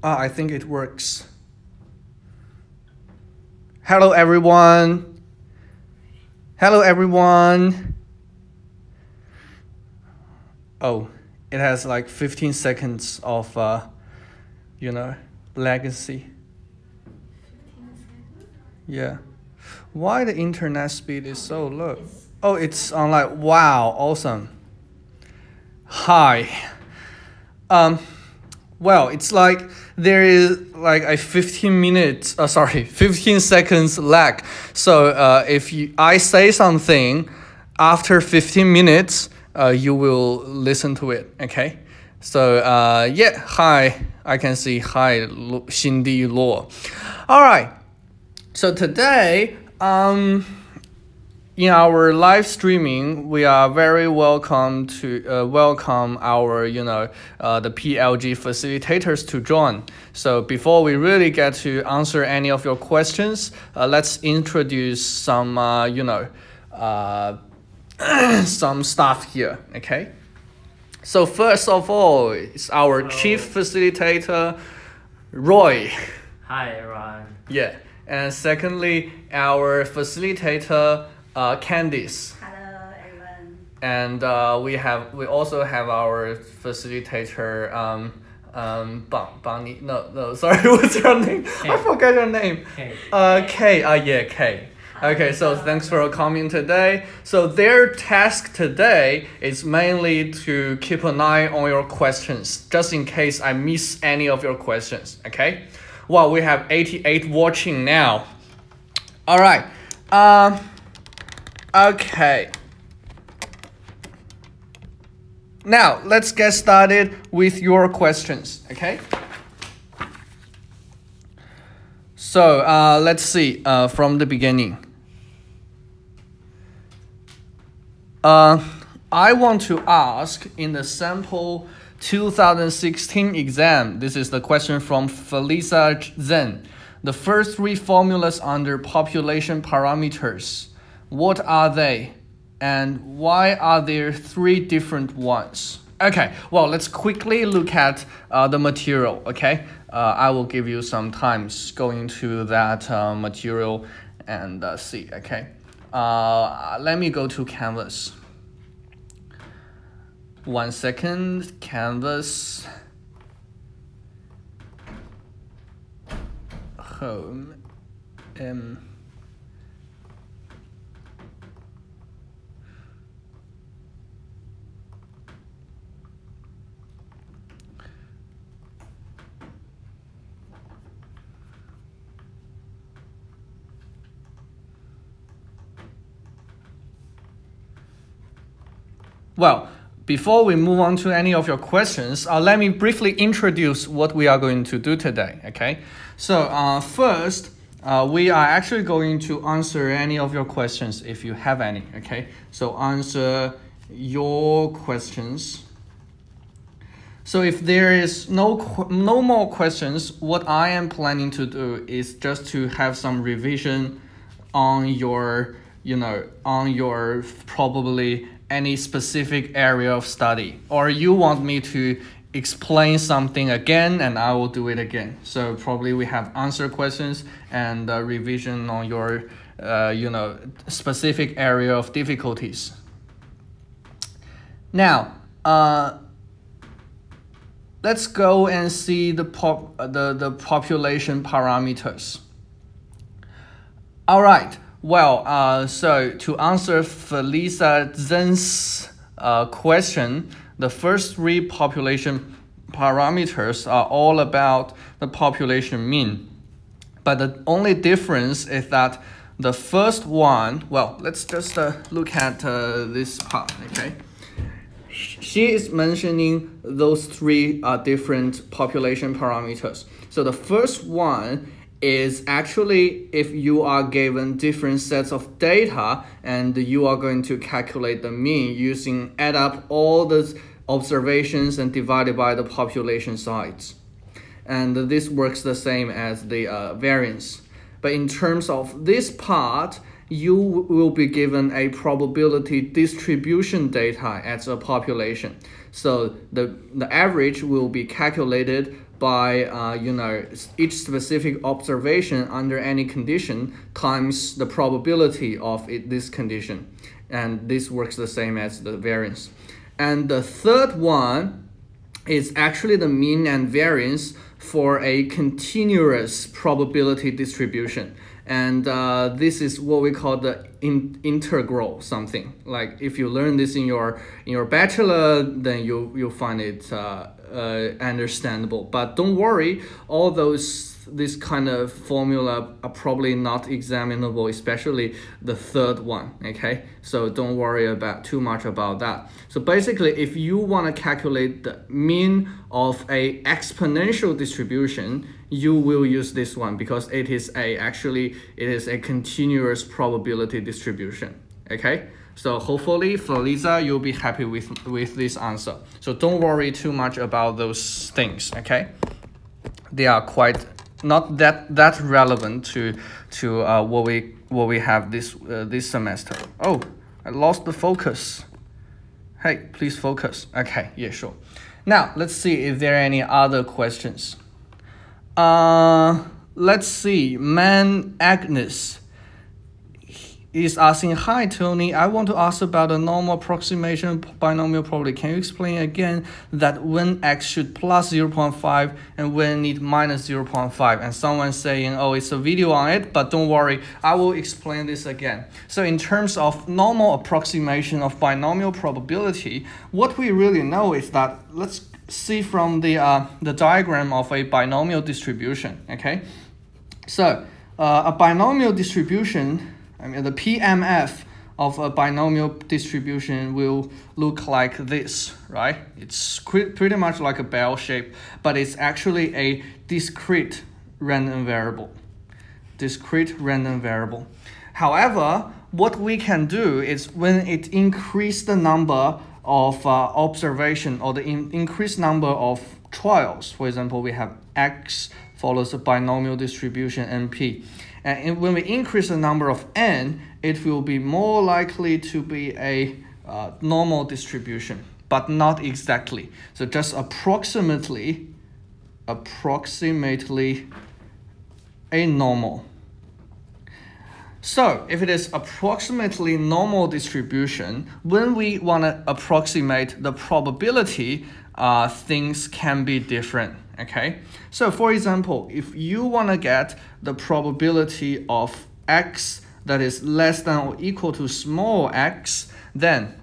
I think it works. Hello, everyone. Hello, everyone. Oh, it has like 15 seconds of, latency. 15 seconds? Yeah. Why the internet speed is so low? Oh, it's on like, wow, awesome. Hi. Well, it's like there is like a 15 seconds lag. So if I say something after 15 minutes, you will listen to it, okay? So yeah, hi, I can see hi, Cindy Law. All right, so today, in our live streaming, we are very welcome to welcome our, the PLG facilitators to join. So before we really get to answer any of your questions, let's introduce some, some stuff here, okay? So first of all, it's our chief facilitator, Roy. Hi, everyone. Yeah, and secondly, our facilitator, Candice. Hello, everyone. And we also have our facilitator, Bonnie. No, sorry, what's your name? Kay. I forgot your name. Kay. Kay. Okay, so thanks for coming today. So their task today is mainly to keep an eye on your questions, just in case I miss any of your questions, okay? Well, we have 88 watching now. All right. Okay. Now, let's get started with your questions, okay? So, let's see from the beginning. I want to ask in the sample 2016 exam, this is the question from Felisa Zhang. The first three formulas under population parameters, what are they? And why are there three different ones? Okay, well, let's quickly look at the material, okay? I will give you some time going to that material and see, okay? Let me go to Canvas. 1 second, Canvas. Home. Well, before we move on to any of your questions, let me briefly introduce what we are going to do today, okay? So first, we are actually going to answer any of your questions if you have any, okay? So answer your questions. So if there is no more questions, what I am planning to do is just to have some revision on your, on your probably any specific area of study, or you want me to explain something again and I will do it again. So probably we have answer questions and revision on your specific area of difficulties. Now let's go and see the population parameters. All right. Well, so to answer Felisa Zhang's question, the first three population parameters are all about the population mean. But the only difference is that the first one, well, let's just look at this part, okay? She is mentioning those three different population parameters. So the first one is actually if you are given different sets of data and you are going to calculate the mean using add up all the observations and divided by the population size. And this works the same as the variance. But in terms of this part, you will be given a probability distribution data as a population. So the average will be calculated by you know, each specific observation under any condition times the probability of this condition, and this works the same as the variance. And the third one is actually the mean and variance for a continuous probability distribution. And this is what we call the integral something. Like if you learn this in your bachelor, then you'll find it understandable. But don't worry, all this kind of formula are probably not examinable, especially the third one. Okay, so don't worry too much about that. So basically, if you want to calculate the mean of a exponential distribution, you will use this one because it is a continuous probability distribution. Okay, so hopefully for Lisa, you'll be happy with this answer. So don't worry too much about those things. Okay, they are quite not that relevant to what we have this semester. Oh, I lost the focus. Hey, please focus. Okay, yeah, sure. Now let's see if there are any other questions. Let's see. Agnes is asking, hi Tony, I want to ask about the normal approximation binomial probability. Can you explain again that when x should plus 0.5 and when it minus 0.5? And someone saying, oh, it's a video on it, but don't worry, I will explain this again. So in terms of normal approximation of binomial probability, what we really know is that, let's see from the diagram of a binomial distribution. Okay, so a binomial distribution, I mean, the PMF of a binomial distribution will look like this, right? It's pretty much like a bell shape, but it's actually a discrete random variable. Discrete random variable. However, what we can do is when it increases the number of observation or the increased number of trials, for example, we have x follows a binomial distribution NP. And when we increase the number of n, it will be more likely to be a normal distribution, but not exactly. So just approximately a normal. So if it is approximately normal distribution, when we want to approximate the probability, things can be different. Okay, so for example, if you want to get the probability of x that is less than or equal to small x, then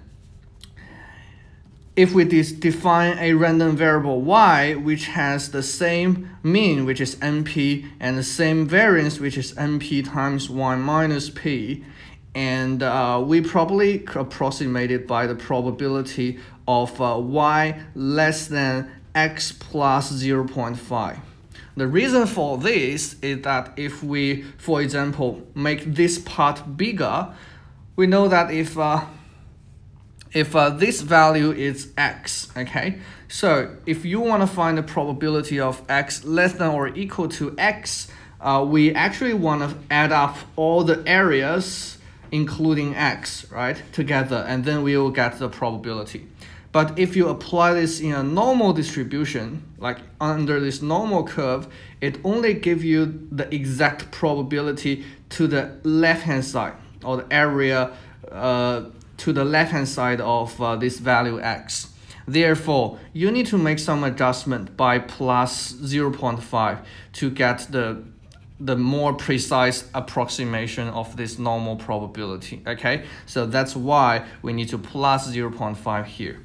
if we define a random variable y which has the same mean, which is np, and the same variance, which is np times y minus p, and we probably approximate it by the probability of y less than x plus 0.5. The reason for this is that if we, for example, make this part bigger, we know that if this value is x, okay? So if you want to find the probability of x less than or equal to x, we actually want to add up all the areas including x, right, together, and then we will get the probability. But if you apply this in a normal distribution, like under this normal curve, it only gives you the exact probability to the left-hand side, or the area to the left-hand side of this value x. Therefore, you need to make some adjustment by plus 0.5 to get the more precise approximation of this normal probability, okay? So that's why we need to plus 0.5 here.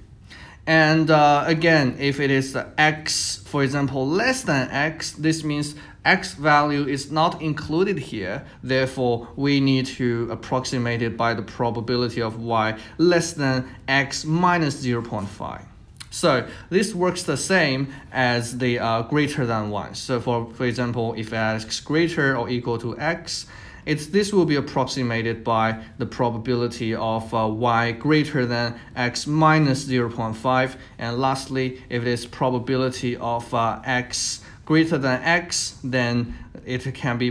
And again, if it is x, for example, less than x, this means x value is not included here. Therefore, we need to approximate it by the probability of y less than x minus 0.5. So this works the same as the greater than 1. So for example, if x greater or equal to x, this will be approximated by the probability of y greater than x minus 0.5. And lastly, if it is probability of x greater than x, then it can be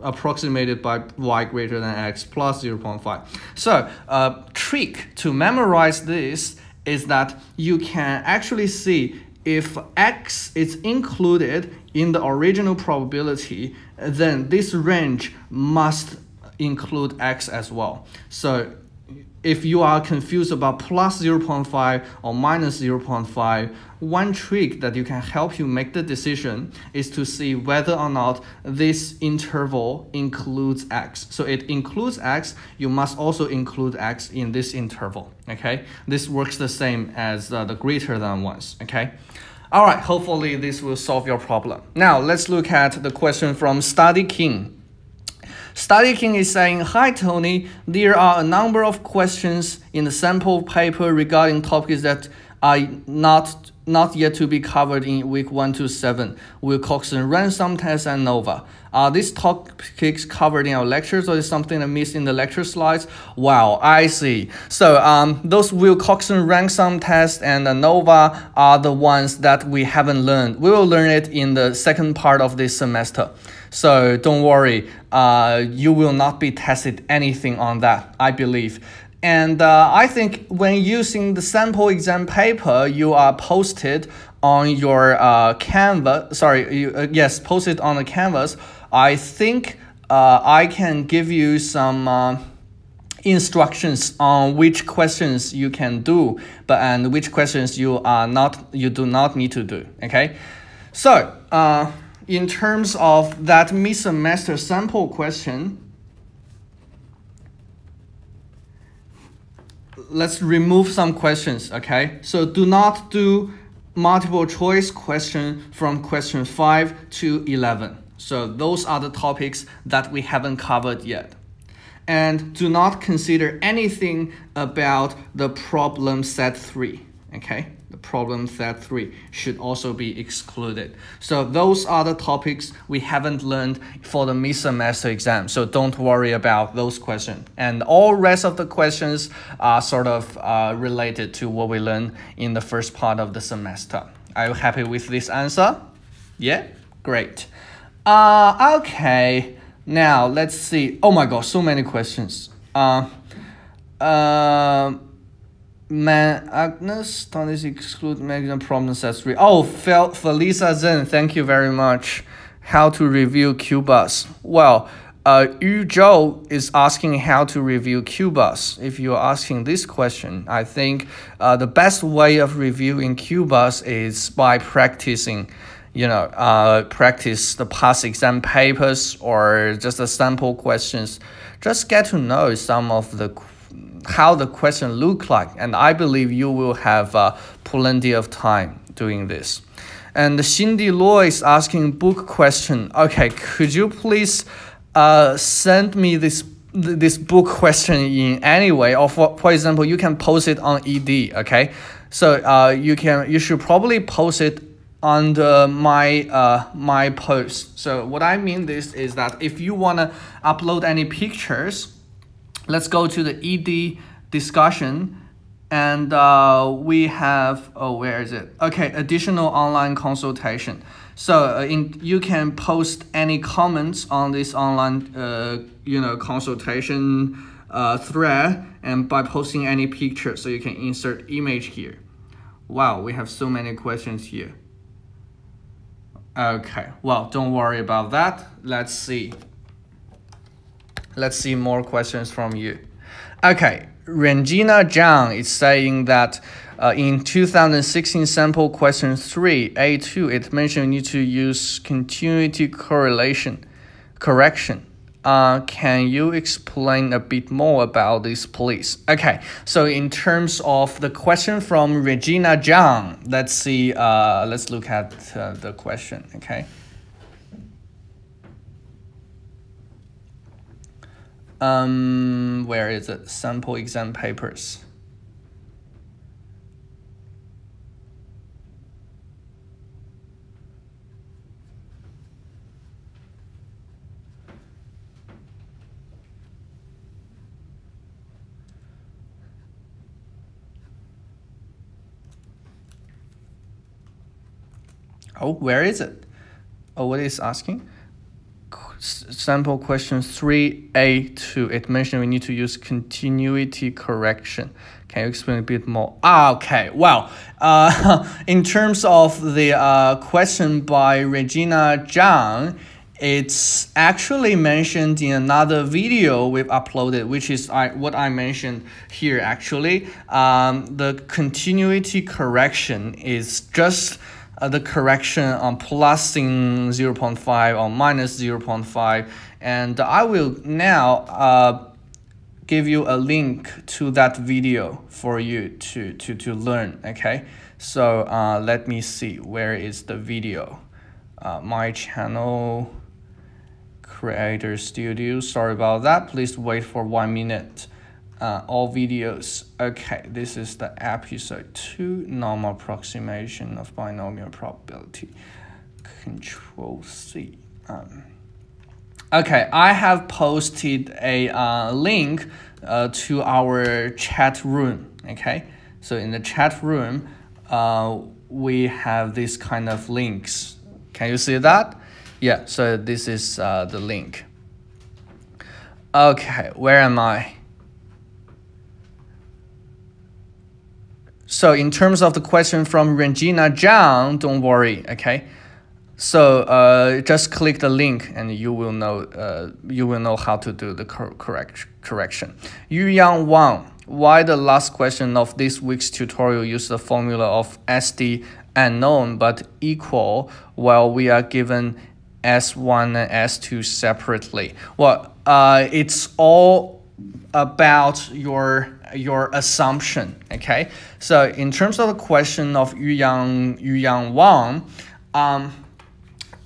approximated by y greater than x plus 0.5. So trick to memorize this is that you can actually see if X is included in the original probability, then this range must include X as well. So if you are confused about plus 0.5 or minus 0.5, one trick that you can help you make the decision is to see whether or not this interval includes X. So it includes X, you must also include X in this interval, okay? This works the same as the greater than ones, okay? All right, hopefully this will solve your problem. Now let's look at the question from Study King. Study King is saying, hi Tony, there are a number of questions in the sample paper regarding topics that are not yet to be covered in week 1 to 7. Wilcoxon, ransom test, and ANOVA. Are these topics covered in our lectures, or is something I missed in the lecture slides? Wow, I see. So those Wilcoxon ransom test and ANOVA are the ones that we haven't learned. We will learn it in the second part of this semester. So don't worry, you will not be tested anything on that, I believe. And I think when using the sample exam paper, you are posted on your canvas. Sorry, yes, posted on the canvas. I think I can give you some instructions on which questions you can do, and which questions you do not need to do. Okay, so in terms of that mid-semester sample question, let's remove some questions, okay? So do not do multiple choice question from question 5 to 11. So those are the topics that we haven't covered yet. And do not consider anything about the problem set 3, okay? The problem set 3 should also be excluded. So those are the topics we haven't learned for the mid-semester exam. So don't worry about those questions. And all rest of the questions are sort of related to what we learned in the first part of the semester. Are you happy with this answer? Yeah? Great. Okay. Now let's see. Oh my God, so many questions. Agnes, don't exclude mechanism problem set 3. Oh, Felisa Zhang, thank you very much. How to review QBUS? Well, Yu Zhou is asking how to review QBUS. If you're asking this question, I think the best way of reviewing QBUS is by practicing, practice the past exam papers or just the sample questions. Just get to know some of how the question look like, and I believe you will have plenty of time doing this. And Cindy Law is asking book question. Okay, could you please send me this book question in any way, or for example, you can post it on ED. Okay, so you should probably post it under my post. So what I mean this is that if you wanna upload any pictures, let's go to the ED discussion, and we have, where is it? Okay, additional online consultation. So you can post any comments on this online consultation thread, and by posting any picture, so you can insert image here. Wow, we have so many questions here. Okay, well, don't worry about that. Let's see more questions from you. Okay, Regina Zhang is saying that in 2016 sample question 3, A2, it mentioned you need to use continuity correction. Can you explain a bit more about this, please? Okay, so in terms of the question from Regina Zhang, let's see, let's look at the question, okay? Where is it? Sample exam papers. Oh, where is it? Oh, what is asking? sample question 3A2. It mentioned we need to use continuity correction. Can you explain a bit more? Okay, well, in terms of the question by Regina Zhang, it's actually mentioned in another video we've uploaded, which is what I mentioned here actually. The continuity correction is just the correction on +0.5 or -0.5, and I will now give you a link to that video for you to learn. Okay, so let me see, where is the video? My channel, Creator Studio, sorry about that, please wait for 1 minute. All videos. Okay, this is the episode 2, normal approximation of binomial probability. Control C. Okay, I have posted a link to our chat room. Okay, so in the chat room, we have this kind of links. Can you see that? Yeah, so this is the link. Okay, where am I? So in terms of the question from Regina Zhang, don't worry, okay? So just click the link and you will know how to do the correction. Yuyang Wang, why the last question of this week's tutorial use the formula of SD unknown but equal while we are given S1 and S2 separately? Well, it's all about your assumption, okay? So in terms of the question of Yuyang Wang,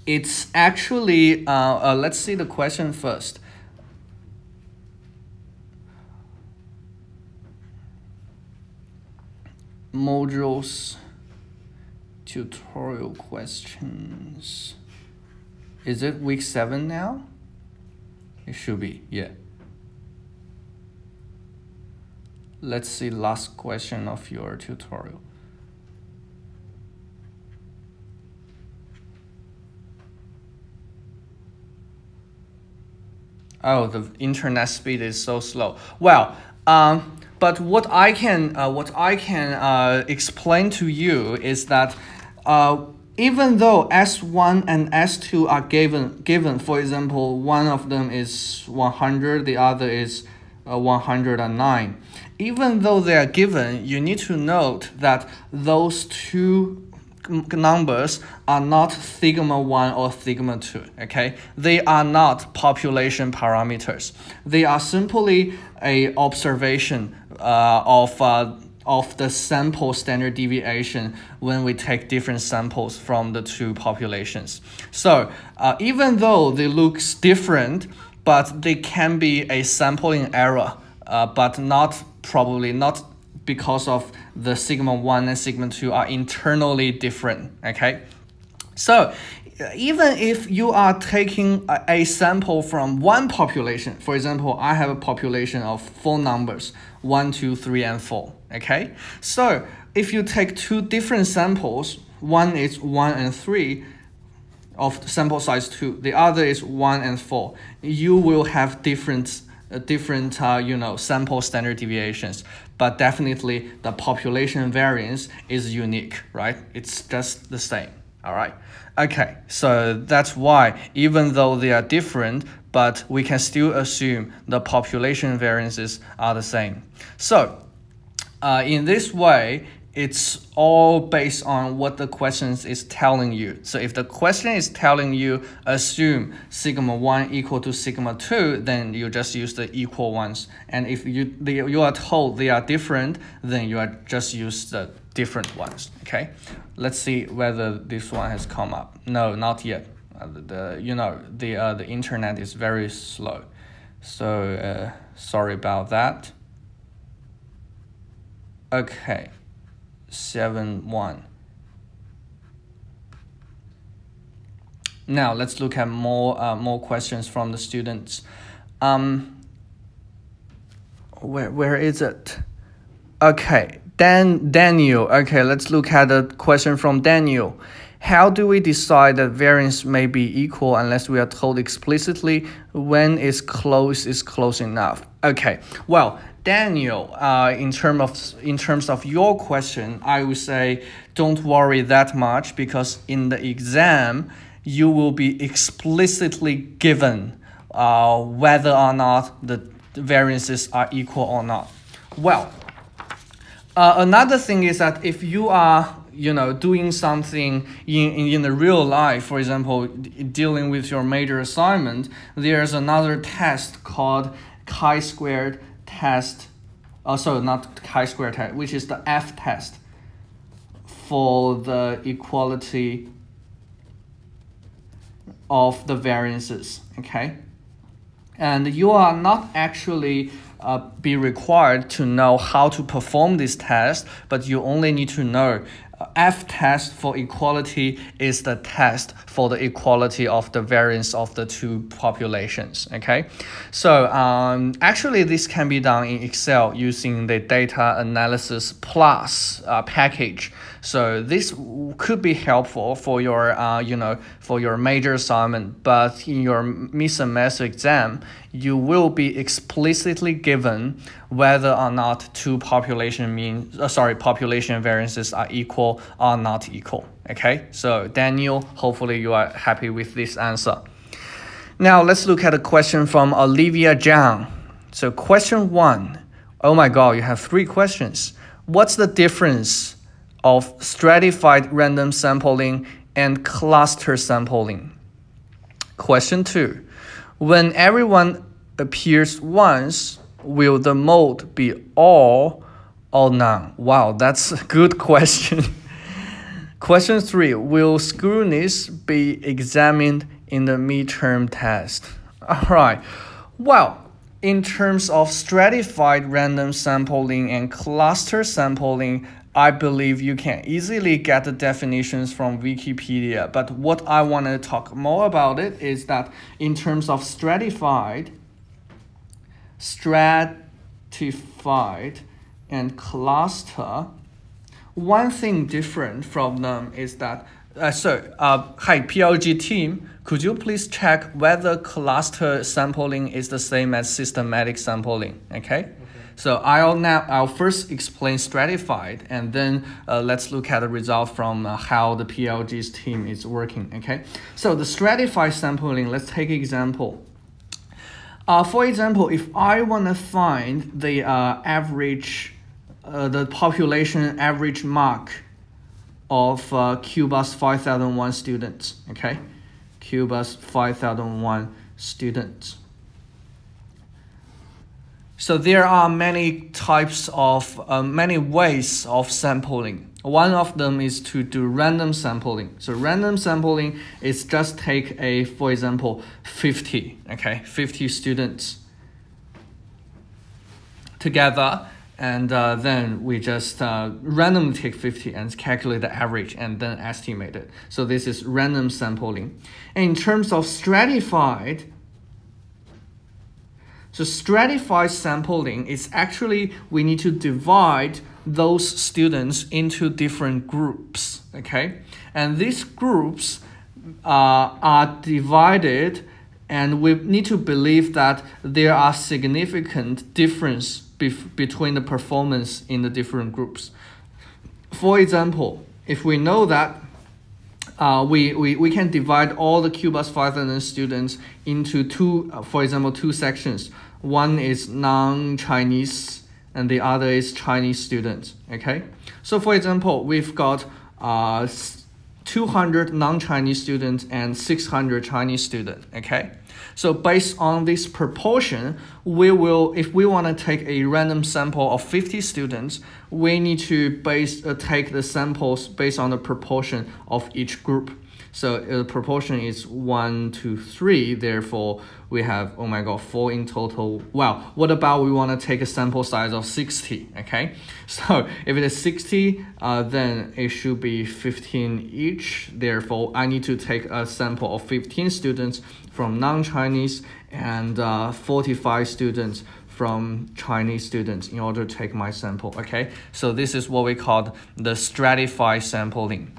it's actually, let's see the question first. Modules, tutorial questions. Is it week 7 now? It should be, yeah. Let's see last question of your tutorial. Oh, the internet speed is so slow. Well, but what I can explain to you is that even though S1 and S2 are given, for example, one of them is 100, the other is 109. Even though they are given, you need to note that those two numbers are not sigma 1 or sigma 2, okay? They are not population parameters. They are simply a observation of the sample standard deviation when we take different samples from the two populations. So even though they look different, but they can be a sampling error, but probably not because of the sigma 1 and sigma 2 are internally different, okay? So even if you are taking a sample from one population, for example, I have a population of 4 numbers, 1, 2, 3, and 4, okay? So if you take 2 different samples, one is 1 and 3, of sample size 2, the other is 1 and 4, you will have different sample standard deviations, but definitely the population variance is unique, right? It's just the same, all right? Okay, so that's why even though they are different, but we can still assume the population variances are the same. So in this way, it's all based on what the question is telling you. So if the question is telling you assume sigma 1 equal to sigma 2, then you just use the equal ones. And if you are told they are different, then you are just use the different ones. Okay, let's see whether this one has come up. No, not yet. The internet is very slow, so sorry about that. Okay. 7-1. Now let's look at more questions from the students. Where is it? Okay, Daniel. Okay, let's look at the question from Daniel. How do we decide that variance may be equal unless we are told explicitly when is close enough? Okay, well, Daniel, in terms of your question, I would say don't worry that much, because in the exam you will be explicitly given whether or not the variances are equal or not. Well, another thing is that if you are doing something in the real life, for example, dealing with your major assignment, there's another test called chi-squared test. Also, not chi-squared test, which is the F test for the equality of the variances. Okay, and you are not actually be required to know how to perform this test, but you only need to know F test for equality is the test for the equality of the variance of the two populations. Okay, so actually this can be done in Excel using the data analysis plus package. So this could be helpful for your for your major assignment, but in your mid-semester exam you will be explicitly given whether or not two population variances are equal or not equal. Okay, so Daniel, hopefully you are happy with this answer. Now let's look at a question from Olivia Zhang. So question 1. Oh my god, you have 3 questions. What's the difference of stratified random sampling and cluster sampling? Question 2. When everyone appears once, will the mode be all or none? Wow, that's a good question. Question 3. Will skewness be examined in the midterm test? Alright, well, in terms of stratified random sampling and cluster sampling, I believe you can easily get the definitions from Wikipedia, but what I want to talk more about it is that in terms of stratified and cluster, one thing different from them is that hi PLG team, could you please check whether cluster sampling is the same as systematic sampling? Okay. So I'll first explain stratified, and then let's look at the result from how the PLG's team is working. Okay, so the stratified sampling, let's take an example. For example, if I want to find the the population average mark of QBUS5001 students, okay, QBUS5001 students. So there are many types of, many ways of sampling. One of them is to do random sampling. So random sampling is just take for example, 50 students together, and then we just randomly take 50 and calculate the average and then estimate it. So this is random sampling. And in terms of stratified, so stratified sampling is actually we need to divide those students into different groups, okay? And these groups are divided, and we need to believe that there are significant difference between the performance in the different groups. For example, if we know that we can divide all the QBUS5000 students into for example, two sections. One is non-Chinese and the other is Chinese students, okay? So for example, we've got 200 non-Chinese students and 600 Chinese students, okay? So based on this proportion, we will, if we want to take a random sample of 50 students, we need to take the samples based on the proportion of each group. So the proportion is 1 to 3, therefore we have, oh my god, 4 in total. Well, what about we want to take a sample size of 60, okay? So if it is 60, then it should be 15 each. Therefore, I need to take a sample of 15 students from non-Chinese and 45 students from Chinese students in order to take my sample, okay? So this is what we call the stratified sampling.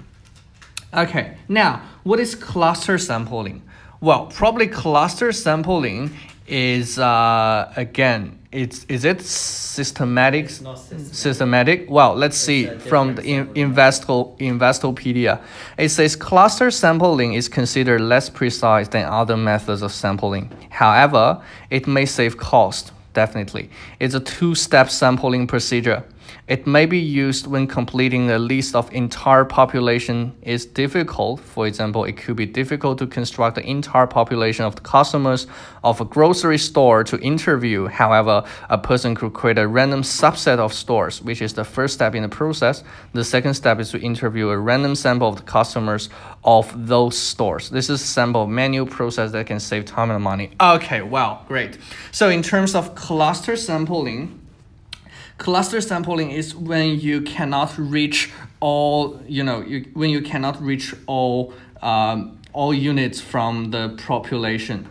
Okay, now what is cluster sampling? Well, probably cluster sampling is again, is it systematic? It's not Systematic. Well, let's see from the Investopedia. It says cluster sampling is considered less precise than other methods of sampling. However, it may save cost. Definitely, it's a two-step sampling procedure. It may be used when completing a list of entire population is difficult. For example, it could be difficult to construct the entire population of the customers of a grocery store to interview. However, a person could create a random subset of stores, which is the first step in the process. The second step is to interview a random sample of the customers of those stores. This is a sample manual process that can save time and money. Okay, wow, great. So in terms of cluster sampling is when you cannot reach all, when you cannot reach all units from the population.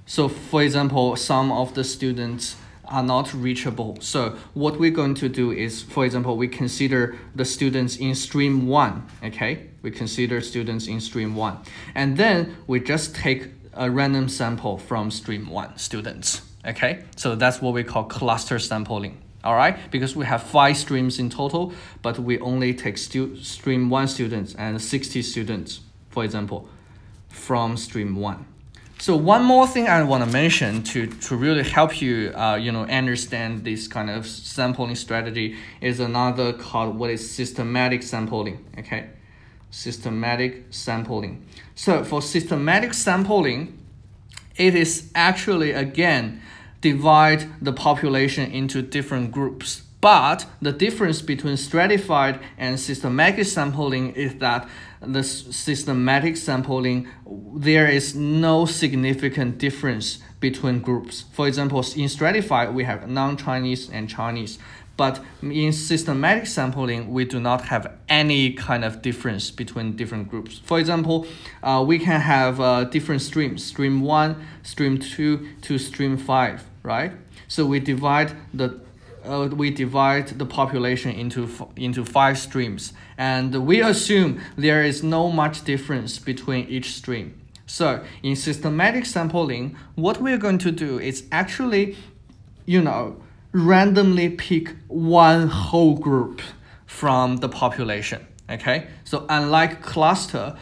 So for example, some of the students are not reachable. So what we're going to do is, for example, we consider the students in stream 1, okay? We consider students in stream 1. And then we just take a random sample from stream 1 students. Okay, so that's what we call cluster sampling. All right, because we have 5 streams in total, but we only take stream 1 students and 60 students, for example, from stream 1. So one more thing I want to mention to really help you, understand this kind of sampling strategy is another called what is systematic sampling. Okay, systematic sampling. So for systematic sampling, it is actually, again, divide the population into different groups. But the difference between stratified and systematic sampling is that the systematic sampling, there is no significant difference between groups. For example, in stratified, we have non-Chinese and Chinese. But in systematic sampling, we do not have any kind of difference between different groups. For example, we can have different streams, stream 1, stream 2 to stream 5, right? So we divide the population into 5 streams, and we assume there is no much difference between each stream. So in systematic sampling, what we're going to do is actually, randomly pick one whole group from the population. Okay, so unlike cluster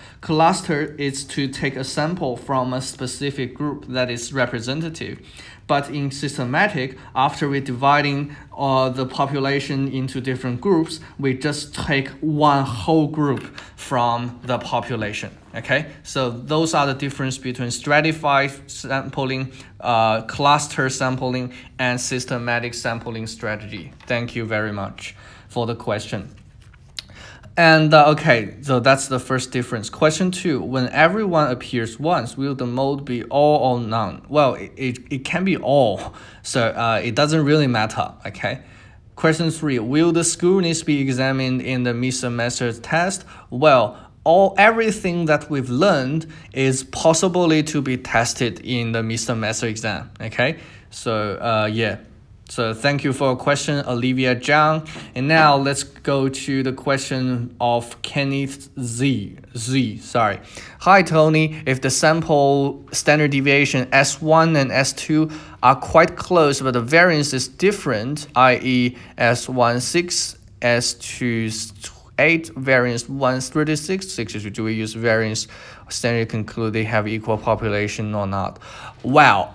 is to take a sample from a specific group that is representative. But in systematic, after we're dividing the population into different groups, we just take one whole group from the population. Okay, so those are the difference between stratified sampling, cluster sampling, and systematic sampling strategy. Thank you very much for the question. And okay, so that's the first difference. Question 2, when everyone appears once, will the mode be all or none? Well, it can be all, so it doesn't really matter, okay? Question 3, will the skewness be examined in the mid-semester test? Well, everything that we've learned is possibly to be tested in the mid-semester exam, okay? So yeah. So thank you for your question, Olivia Zhang. And now let's go to the question of Kenneth Z. Sorry. Hi, Tony. If the sample standard deviation S1 and S2 are quite close, but the variance is different, i.e. S16, S28, variance 136, do we use variance standard to conclude they have equal population or not? Wow.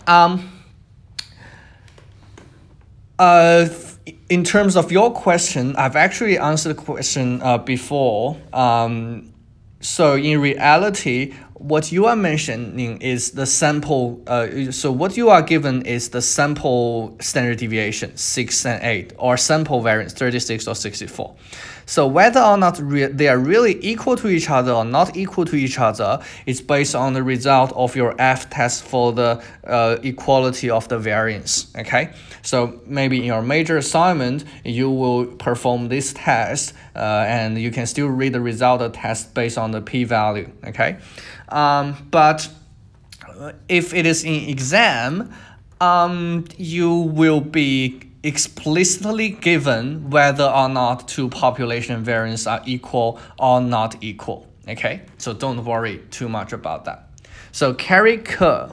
In terms of your question, I've actually answered the question before. So in reality, what you are mentioning is the sample. So what you are given is the sample standard deviation 6 and 8, or sample variance 36 or 64. So whether or not they are really equal to each other or not equal to each other is based on the result of your F test for the equality of the variance. Okay, so maybe in your major assignment you will perform this test, and you can still read the result of the test based on the p-value. Okay, but if it is in exam, you will be explicitly given whether or not two population variants are equal or not equal. Okay, so don't worry too much about that. So Carrie Kerr,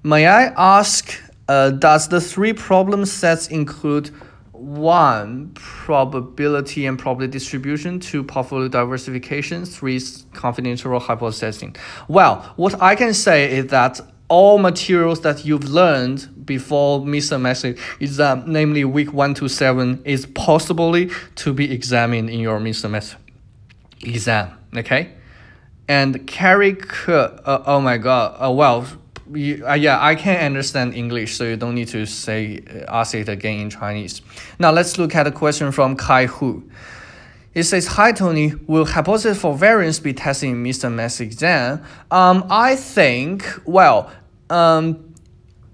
may I ask, does the three problem sets include 1. Probability and probability distribution, 2. Portfolio diversification, 3. Confidential hypothesis testing? Well, what I can say is that all materials that you've learned before Mr. Maslyuk exam, namely week 1 to 7, is possibly to be examined in your Mr. Maslyuk exam. Okay, and Carrie Kerr, oh my God, well. Yeah, I can understand English, so you don't need to ask it again in Chinese. Now let's look at a question from Kai Hu. It says, hi Tony, will hypothesis for variance be tested in Mr. Maslyuk exam? I think, well,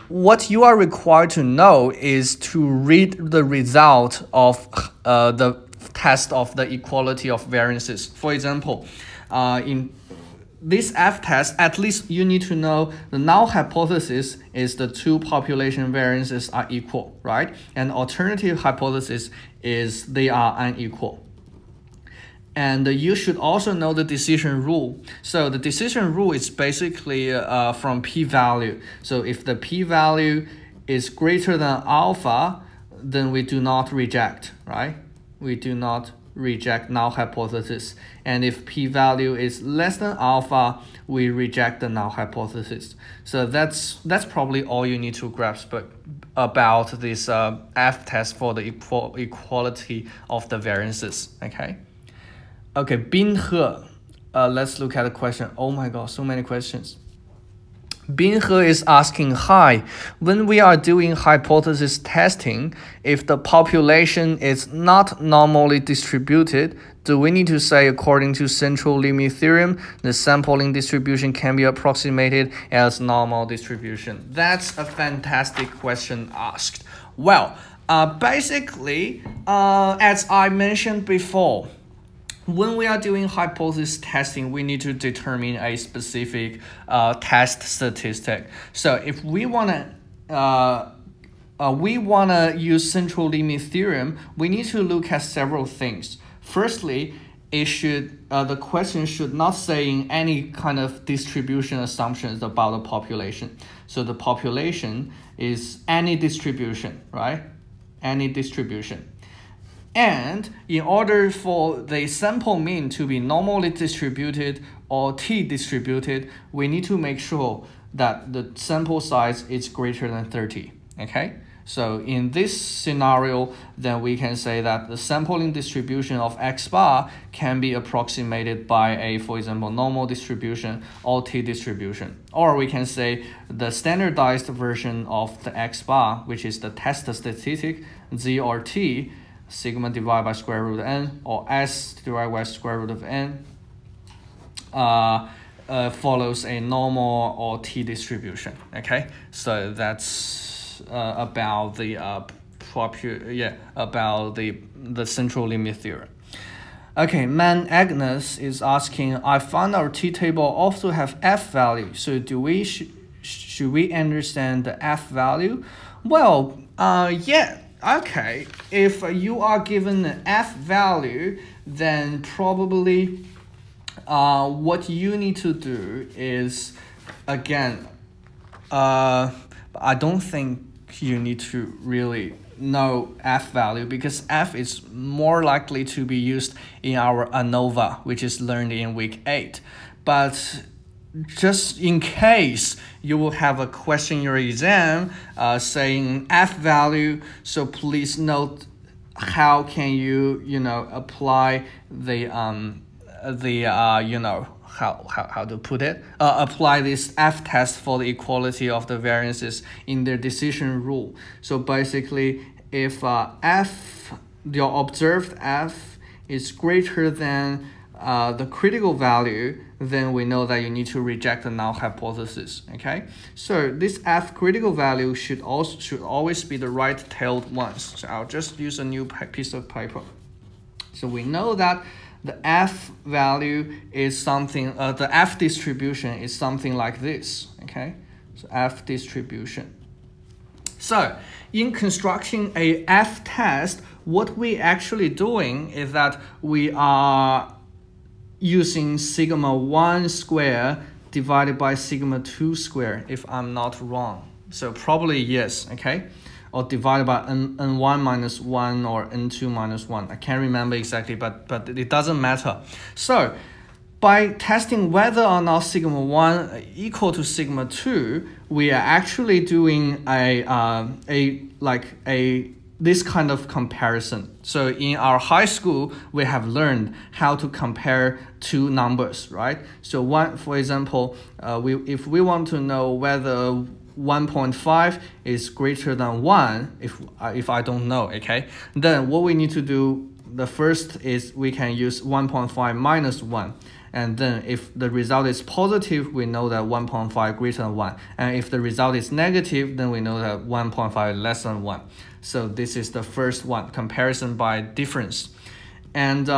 what you are required to know is to read the result of the test of the equality of variances. For example, in this F test, at least you need to know the null hypothesis is the two population variances are equal, right? And alternative hypothesis is they are unequal. And you should also know the decision rule. So the decision rule is basically from p-value. So if the p-value is greater than alpha, then we do not reject, right? We do not reject null hypothesis. And if p-value is less than alpha, we reject the null hypothesis. So that's probably all you need to grasp about this F test for the equality of the variances. Okay, Bin He, let's look at the question. Oh my God, so many questions. Bin He is asking, hi, when we are doing hypothesis testing, if the population is not normally distributed, do we need to say according to central limit theorem, the sampling distribution can be approximated as normal distribution? That's a fantastic question asked. Well, basically, as I mentioned before, when we are doing hypothesis testing, we need to determine a specific test statistic. So if we wanna use central limit theorem, we need to look at several things. Firstly, the question should not say in any kind of distribution assumptions about the population. So the population is any distribution, right? Any distribution. And in order for the sample mean to be normally distributed or t-distributed, we need to make sure that the sample size is greater than 30, okay? So in this scenario, then we can say that the sampling distribution of x bar can be approximated by a, for example, normal distribution or t-distribution. Or we can say the standardized version of the x bar, which is the test statistic, z or t, sigma divided by square root of n, or s divided by square root of n, follows a normal or t distribution. Okay, so that's about the about the central limit theorem. Okay, man Agnes is asking, I found our t table also have f value. So do we should we understand the f value? Well, yeah. Okay, if you are given an f value, then probably what you need to do is, again, I don't think you need to really know f value, because f is more likely to be used in our ANOVA, which is learned in week 8. But just in case you will have a question in your exam saying f value, so please note how can you apply the how to put it, apply this f test for the equality of the variances in their decision rule. So basically, if your observed f is greater than the critical value, then we know that you need to reject the null hypothesis. Okay, so this f critical value should always be the right-tailed ones. So I'll just use a new piece of paper. So we know that the f value is something, the f distribution is something like this. Okay, so f distribution So in constructing a f-test, what we actually doing is that we are using sigma 1 square divided by sigma 2 square, if I'm not wrong. So probably yes, okay? Or divided by n1 minus 1 or n2 minus 1. I can't remember exactly, but it doesn't matter. So by testing whether or not sigma 1 equal to sigma 2, we are actually doing this kind of comparison. So in our high school, we have learned how to compare two numbers, right? So one, for example, if we want to know whether 1.5 is greater than 1, if I don't know, okay, then what we need to do, the first is we can use 1.5 minus 1. And then if the result is positive, we know that 1.5 greater than 1. And if the result is negative, then we know that 1.5 is less than 1. So this is the first one, comparison by difference. And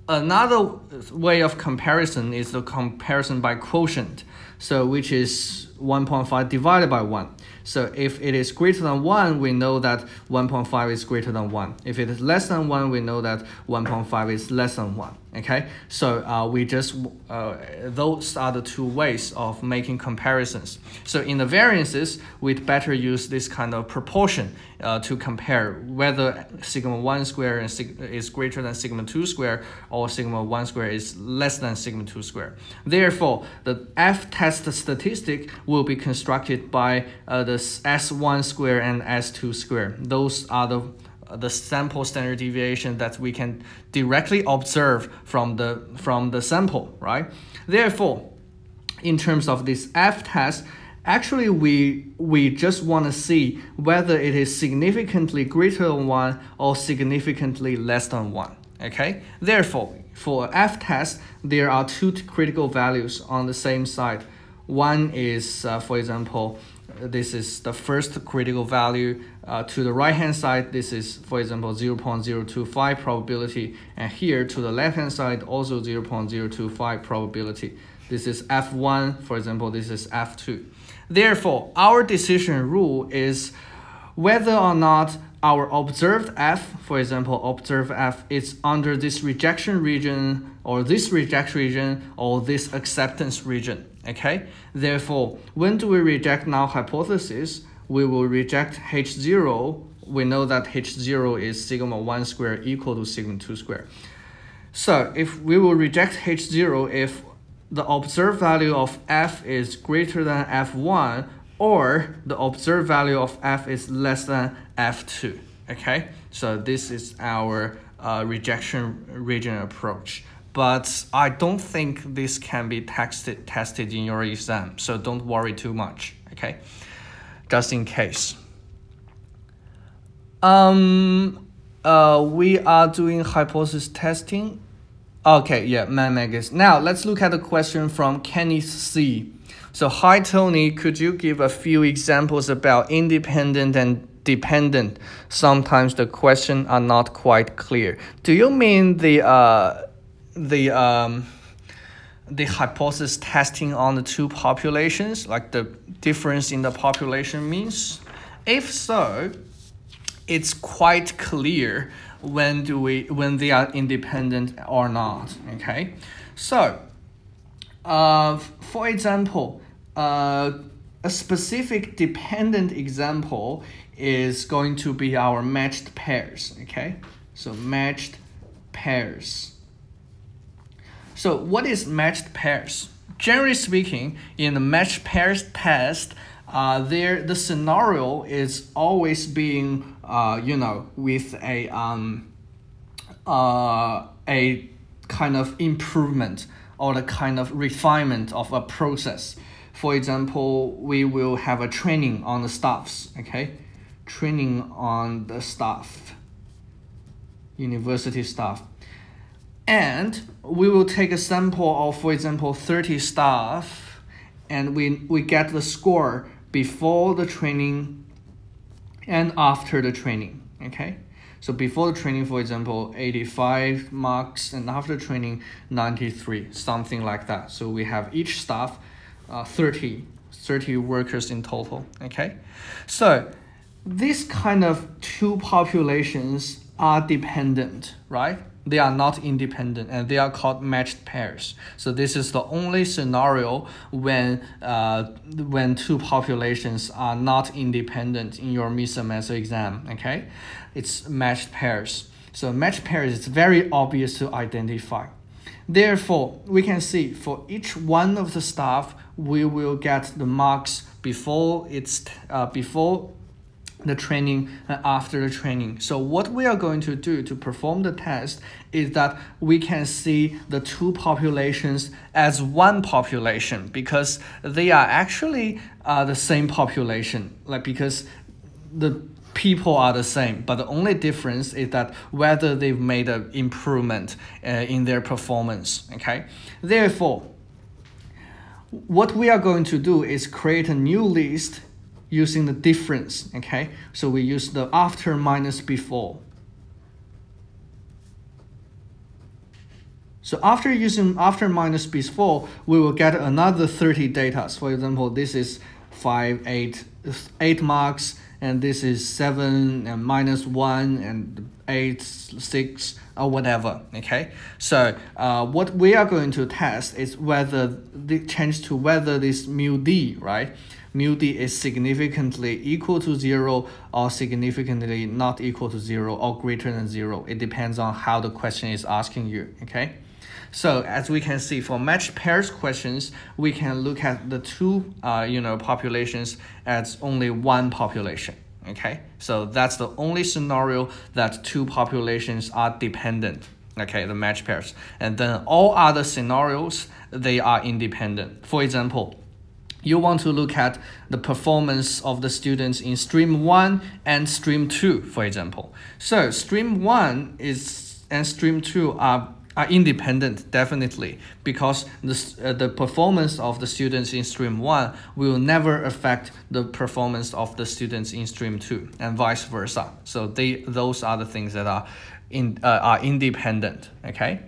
another way of comparison is the comparison by quotient, so which is 1.5 divided by 1. So if it is greater than 1, we know that 1.5 is greater than 1. If it is less than 1, we know that 1.5 is less than 1. Okay, so we just those are the two ways of making comparisons. So in the variances, we'd better use this kind of proportion to compare whether sigma 1 square is greater than sigma 2 square or sigma 1 square is less than sigma 2 square. Therefore, the f-test statistic will be constructed by the S1 square and S2 square. Those are the sample standard deviation that we can directly observe from the sample, right? Therefore, in terms of this f-test, actually we just want to see whether it is significantly greater than 1 or significantly less than 1, okay? Therefore, for f-test, there are two critical values on the same side. One is, for example, this is the first critical value. To the right hand side, this is, for example, 0.025 probability, and here to the left hand side also 0.025 probability. This is F1, for example, this is F2. Therefore, our decision rule is whether or not our observed F, for example, observed F is under this rejection region or this rejection region or this acceptance region. Okay, therefore, when do we reject null hypothesis? We will reject H0. We know that H0 is sigma 1 square equal to sigma 2 square. So if we will reject H0 if the observed value of F is greater than F1 or the observed value of F is less than F2. Okay, so this is our rejection region approach. But I don't think this can be tested in your exam, so don't worry too much, okay? Just in case. We are doing hypothesis testing. Okay, yeah, Magis. Now, let's look at the question from Kenneth C. So, hi, Tony, could you give a few examples about independent and dependent? Sometimes the questions are not quite clear. Do you mean the hypothesis testing on the two populations, like the difference in the population means? If so, it's quite clear when they are independent or not. Okay, so for example, a specific dependent example is going to be our matched pairs. Okay, so matched pairs. So what is matched pairs? Generally speaking, in the matched pairs test, the scenario is always being, with a kind of improvement or the kind of refinement of a process. For example, we will have a training on the staffs, okay? Training on the staff, university staff. And we will take a sample of, for example, 30 staff, and we get the score before the training and after the training, okay? So before the training, for example, 85 marks, and after training, 93, something like that. So we have each staff 30 30 workers in total, okay? So this kind of two populations are dependent, right? They are not independent, and they are called matched pairs. So this is the only scenario when two populations are not independent in your mid-semester exam, okay? It's matched pairs. So matched pairs is very obvious to identify. Therefore, we can see for each one of the staff, we will get the marks before the training and after the training. So what we are going to do to perform the test is that we can see the two populations as one population, because they are actually the same population, like because the people are the same, but the only difference is that whether they've made an improvement in their performance, okay? Therefore, what we are going to do is create a new list using the difference, okay? So we use the after minus before. So after using after minus before, we will get another 30 data. For example, this is 8 marks, and this is 7 and minus 1 and 8, 6 or whatever, okay? So what we are going to test is whether the change to whether this mu d, right? Mu d is significantly equal to 0 or significantly not equal to 0 or greater than 0. It depends on how the question is asking you, okay? So as we can see, for matched pairs questions, we can look at the two populations as only one population, okay? So that's the only scenario that two populations are dependent, okay, the matched pairs. And then all other scenarios, they are independent. For example, you want to look at the performance of the students in stream 1 and stream 2, for example. So stream 1 and stream 2 are independent, definitely, because the performance of the students in stream 1 will never affect the performance of the students in stream 2, and vice versa. So those are the things that are independent, okay?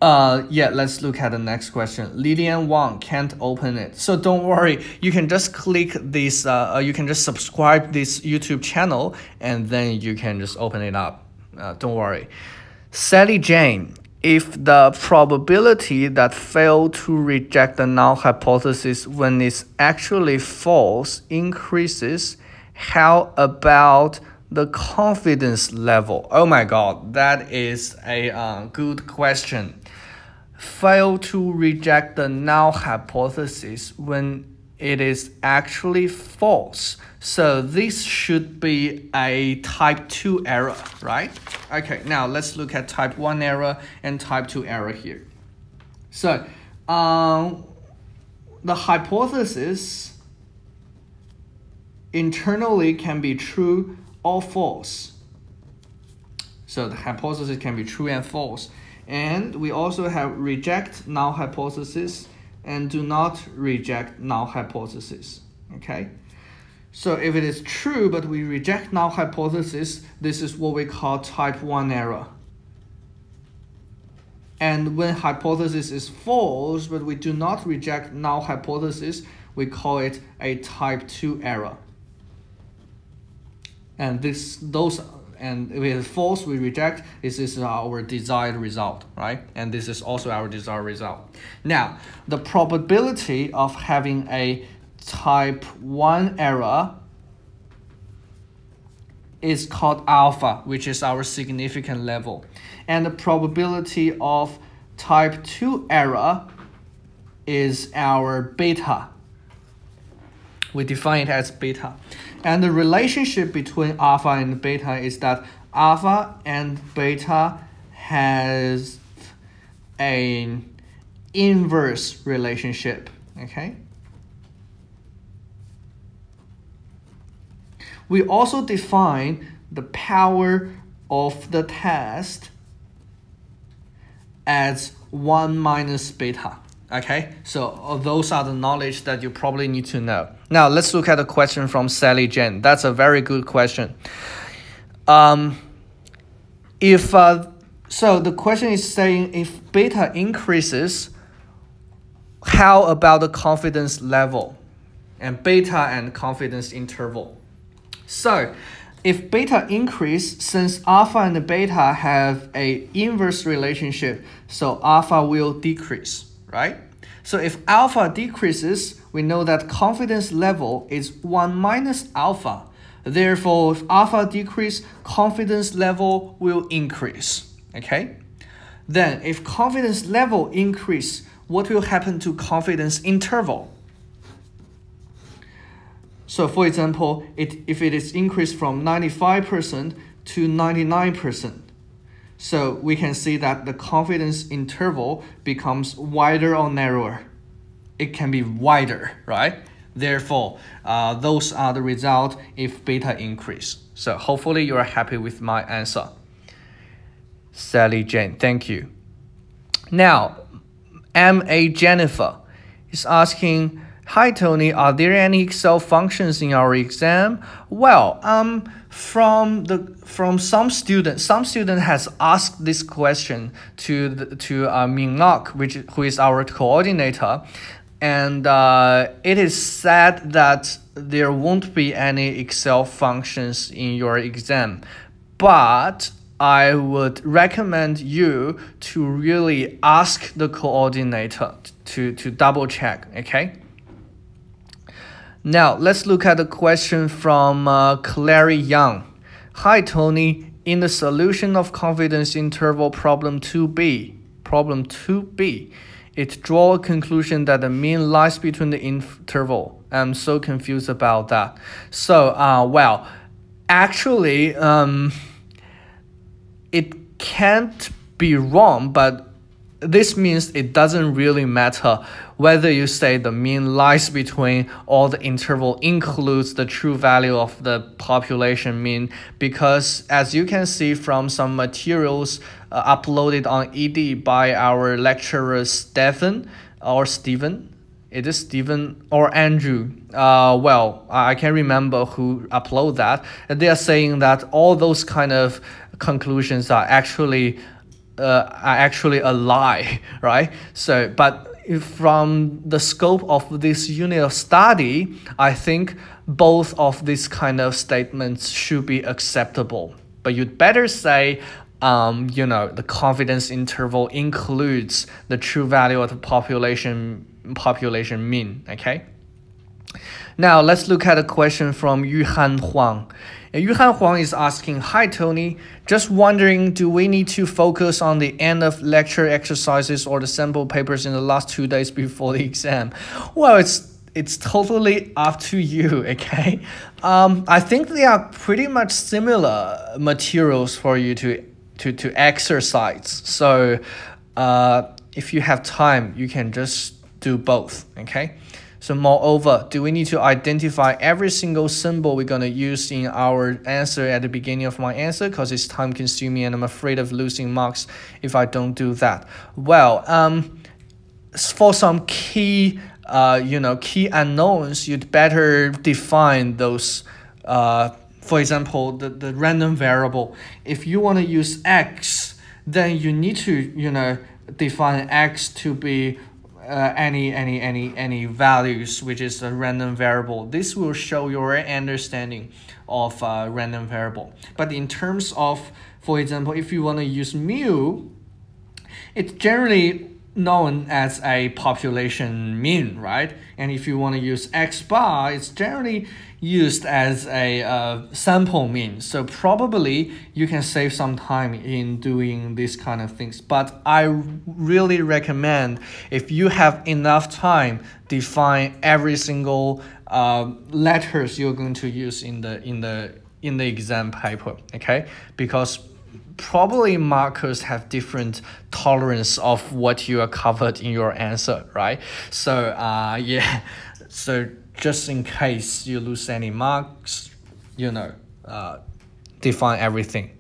Let's look at the next question. Lilian Wang can't open it. So don't worry, you can just click this, you can just subscribe this YouTube channel, and then you can just open it up. Don't worry. Sally Jane, if the probability that fail to reject the null hypothesis when it's actually false increases, how about the confidence level? Oh my God, that is a good question. Fail to reject the null hypothesis when it is actually false. So this should be a type 2 error, right? Okay, now let's look at type 1 error and type 2 error here. So the hypothesis internally can be true or false. So the hypothesis can be true and false. And we also have reject null hypothesis and do not reject null hypothesis, okay? So if it is true, but we reject null hypothesis, this is what we call type 1 error. And when hypothesis is false, but we do not reject null hypothesis, we call it a type 2 error. And and if it is false, we reject. This is our desired result, right? And this is also our desired result. Now, the probability of having a type 1 error is called alpha, which is our significant level. And the probability of type 2 error is our beta. We define it as beta. And the relationship between alpha and beta is that alpha and beta has an inverse relationship, okay? We also define the power of the test as 1 minus beta. Okay, so those are the knowledge that you probably need to know. Now let's look at a question from Sally Jane. That's a very good question. So the question is saying if beta increases, how about the confidence level and beta and confidence interval? So if beta increase, since alpha and beta have a inverse relationship, so alpha will decrease, right? So if alpha decreases, we know that confidence level is 1 minus alpha. Therefore, if alpha decrease, confidence level will increase, okay? Then if confidence level increase, what will happen to confidence interval? So for example, if it is increased from 95% to 99%, so we can see that the confidence interval becomes wider or narrower. It can be wider, right? Therefore, those are the result if beta increase. So hopefully you are happy with my answer. Sally Jane, thank you. Now, M.A. Jennifer is asking, hi Tony, are there any Excel functions in our exam? Well, from some student has asked this question to Minok, who is our coordinator, and it is said that there won't be any Excel functions in your exam, but I would recommend you to really ask the coordinator to double check, okay? Now, let's look at the question from Clary Young. Hi, Tony. In the solution of confidence interval problem 2b, it draws a conclusion that the mean lies between the interval. I'm so confused about that. So, well, actually, it can't be wrong, but this means it doesn't really matter whether you say the mean lies between or the interval includes the true value of the population mean, because as you can see from some materials uploaded on ED by our lecturer Stephen, it is Stephen or Andrew. Well, I can't remember who uploaded that. And they are saying that all those kind of conclusions are actually a lie, right? So, but from the scope of this unit of study, I think both of these kind of statements should be acceptable. But you'd better say, the confidence interval includes the true value of the population mean, okay? Now, let's look at a question from Yuhan Huang. Yuhan Huang is asking, hi Tony, just wondering, do we need to focus on the end of lecture exercises or the sample papers in the last 2 days before the exam? Well, it's totally up to you, okay? I think they are pretty much similar materials for you to exercise. So if you have time, you can just do both, okay? So moreover, do we need to identify every single symbol we're going to use in our answer at the beginning of my answer? Because it's time consuming and I'm afraid of losing marks if I don't do that. Well, for some key unknowns, you'd better define those. For example, the random variable. If you want to use x, then you need to, define x to be any values which is a random variable. This will show your understanding of random variable. But in terms of, for example, if you want to use mu, it's generally known as a population mean, right? And if you want to use x bar, it's generally used as a sample mean. So probably you can save some time in doing these kind of things. But I really recommend, if you have enough time, define every single letters you're going to use in the exam paper, okay? Because probably markers have different tolerance of what you are covered in your answer, right? So yeah, so just in case you lose any marks, define everything.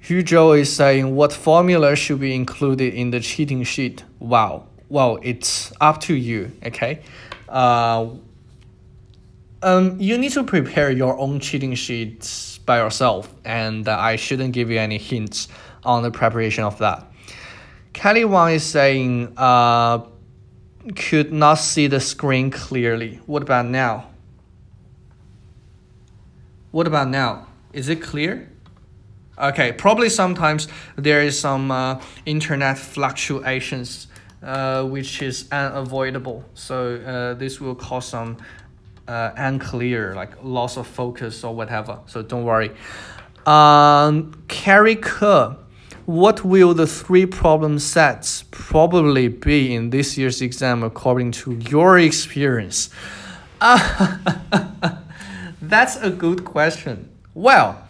Hujo is saying, what formula should be included in the cheating sheet? Wow, well, it's up to you, okay? You need to prepare your own cheating sheets by yourself, and I shouldn't give you any hints on the preparation of that. Kelly Wang is saying could not see the screen clearly. What about now? What about now? Is it clear? Okay, probably sometimes there is some internet fluctuations which is unavoidable. So this will cause some unclear, like loss of focus or whatever. So don't worry. Carrie Kerr, what will the 3 problem sets probably be in this year's exam according to your experience? That's a good question. Well,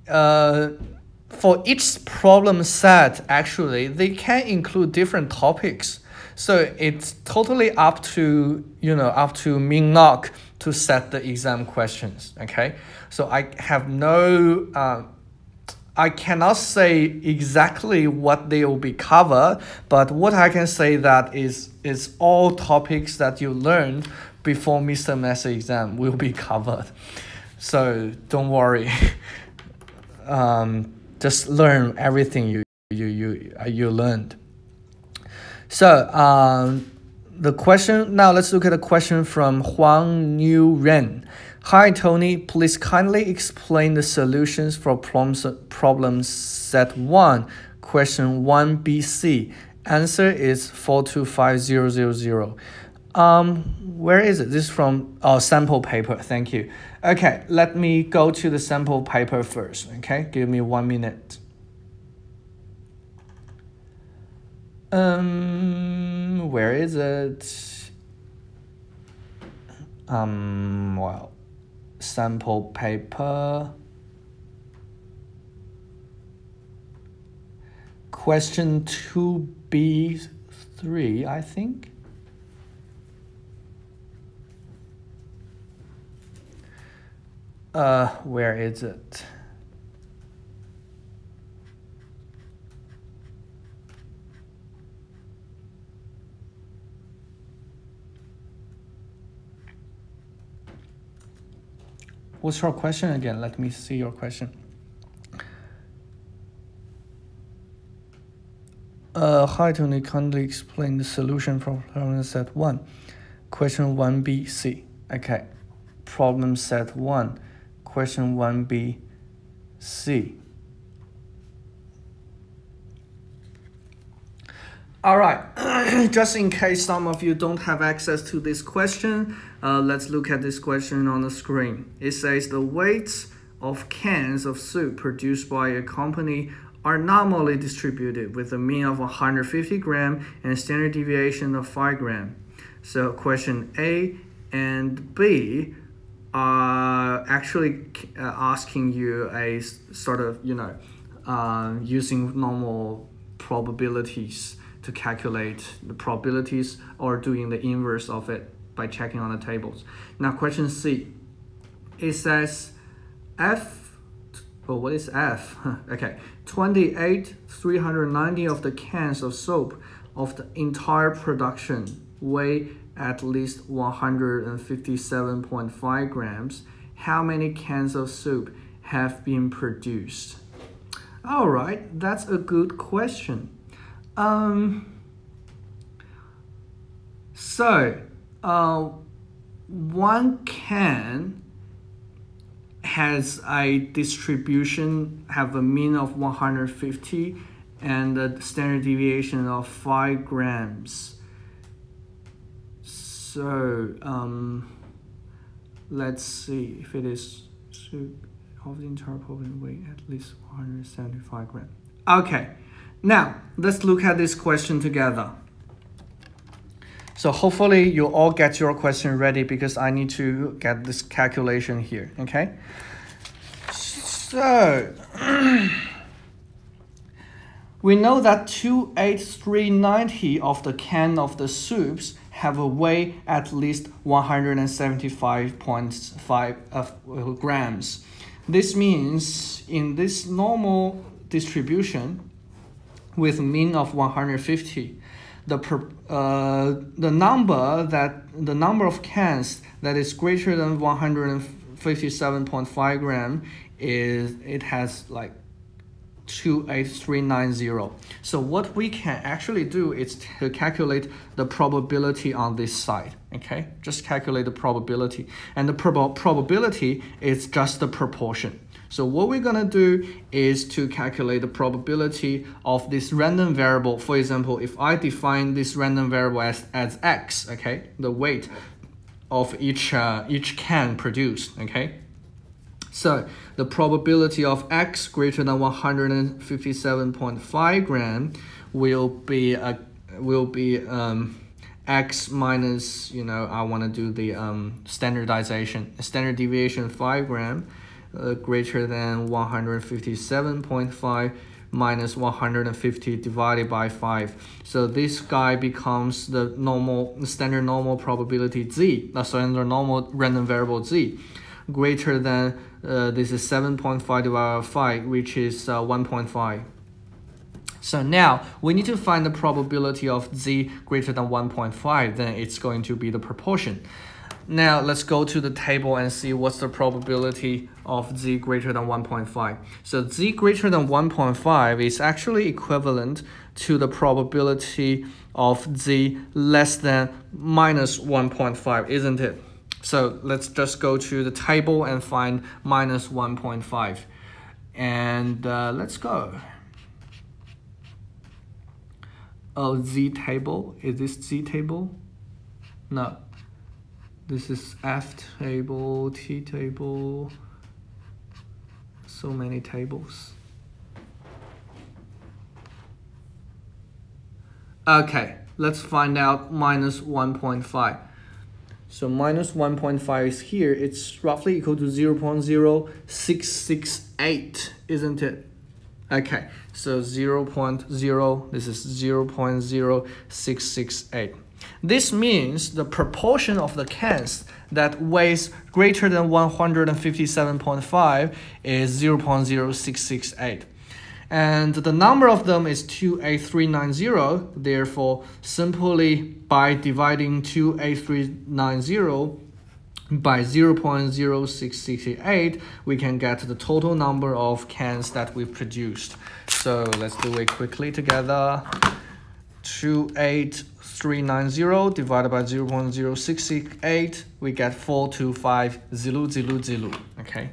for each problem set, actually, they can include different topics. So it's totally up to, up to Ming-nok to set the exam questions, okay? So I have I cannot say exactly what they will be covered, but what I can say that is all topics that you learned before Mr. Master exam will be covered. So don't worry. Just learn everything you learned. So the question, now let's look at a question from Huang Yu Ren. Hi Tony, please kindly explain the solutions for problem set 1, question 1BC. Answer is 425000. Where is it? This is from sample paper. Thank you. Okay, let me go to the sample paper first. Okay, give me 1 minute. Where is it? Well, sample paper. Question 2B3, I think. Where is it? What's your question again? Let me see your question. Hi Tony, kindly explain the solution for problem set 1. Question 1BC. Okay. Problem set 1. Question 1BC. All right, just in case some of you don't have access to this question, let's look at this question on the screen. It says the weights of cans of soup produced by a company are normally distributed with a mean of 150 gram and a standard deviation of 5 gram. So question A and B are actually asking you a sort of, using normal probabilities to calculate the probabilities or doing the inverse of it by checking on the tables. Now question C, it says what is F? Okay, 390 of the cans of soap of the entire production weigh at least 157.5 grams. How many cans of soup have been produced? All right, that's a good question. One can has a distribution, have a mean of 150 and a standard deviation of 5 grams. So let's see if it is soup of the entire problem weight at least 175 grams. Okay, now let's look at this question together. So hopefully you all get your question ready because I need to get this calculation here, okay? So we know that 28390 of the can of the soups have a weight at least 175.5 grams. This means in this normal distribution with a mean of 150, the number of cans that is greater than 157.5 gram has like 28390. So what we can actually do is to calculate the probability on this side, okay? Just calculate the probability. And the probability is just the proportion. So what we're gonna do is to calculate the probability of this random variable. For example, if I define this random variable as x, okay? The weight of each can produced, okay? So the probability of x greater than 157.5 gram will be x minus, you know, I want to do the standard deviation 5 gram greater than 157.5 minus 150 divided by 5. So this guy becomes the standard normal probability z, the standard normal random variable z, greater than this is 7.5 divided by 5, which is 1.5. So now we need to find the probability of z greater than 1.5. Then it's going to be the proportion. Now let's go to the table and see what's the probability of z greater than 1.5. So z greater than 1.5 is actually equivalent to the probability of z less than minus 1.5, isn't it? So let's just go to the table and find minus 1.5. And let's go. Oh, z table. Is this z table? No. This is F table, T table. So many tables. Okay, let's find out minus 1.5. So minus 1.5 is here. It's roughly equal to 0.0668, isn't it? Okay, so 0.0, this is 0.0668. This means the proportion of the cans that weighs greater than 157.5 is 0.0668. And the number of them is 28390. Therefore, simply by dividing 28390 by 0.0668, we can get the total number of cans that we produced. So let's do it quickly together. 28390 divided by 0.0668, we get 425,000. Okay.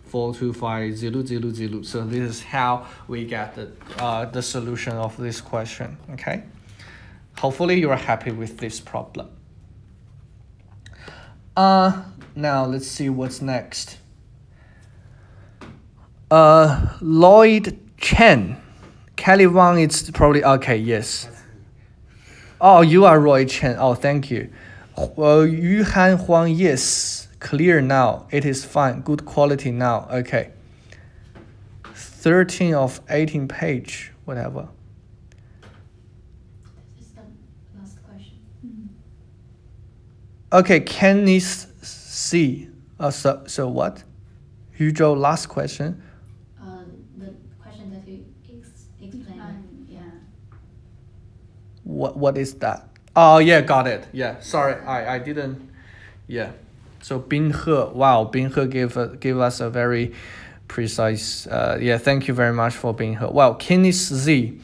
425,000. So this is how we get the solution of this question. Okay. Hopefully you are happy with this problem. Now let's see what's next. Lloyd Chen. Kelly Wang, it's probably okay. Yes. Oh, you are Roy Chen. Oh, thank you. Yuhan Huang, yes. Clear now. It is fine. Good quality now. Okay. 13 of 18 page, whatever. This is the last question. Okay, can you see? So what? Yuzhou, last question. The question that you explained. Yeah. What is that? Oh yeah, got it. Yeah, sorry, I didn't. Yeah. So Bin He, wow, Bin He gave us a very precise. Yeah, thank you very much for Bin He. Well, Kenneth Z,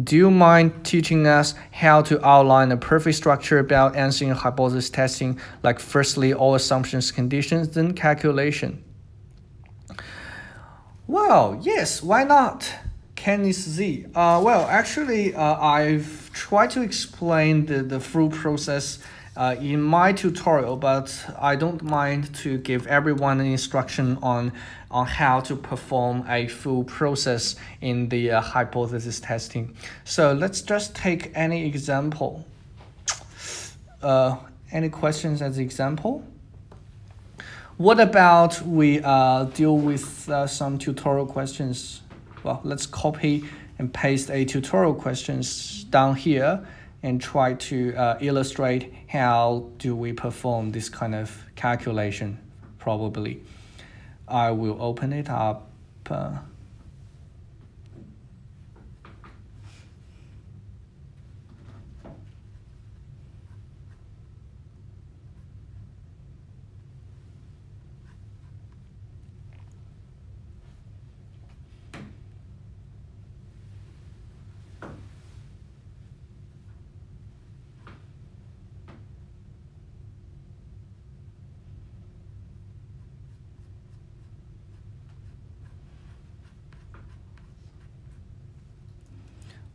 do you mind teaching us how to outline a perfect structure about answering hypothesis testing, like firstly all assumptions, conditions, then calculation? Well, yes, why not? Kenneth Z. Well, actually, I've tried to explain the full process in my tutorial, but I don't mind to give everyone an instruction on how to perform a full process in the hypothesis testing. So let's just take any example. Any questions as example? What about we deal with some tutorial questions? Well, let's copy and paste a tutorial questions down here and try to illustrate how do we perform this kind of calculation, probably. I will open it up.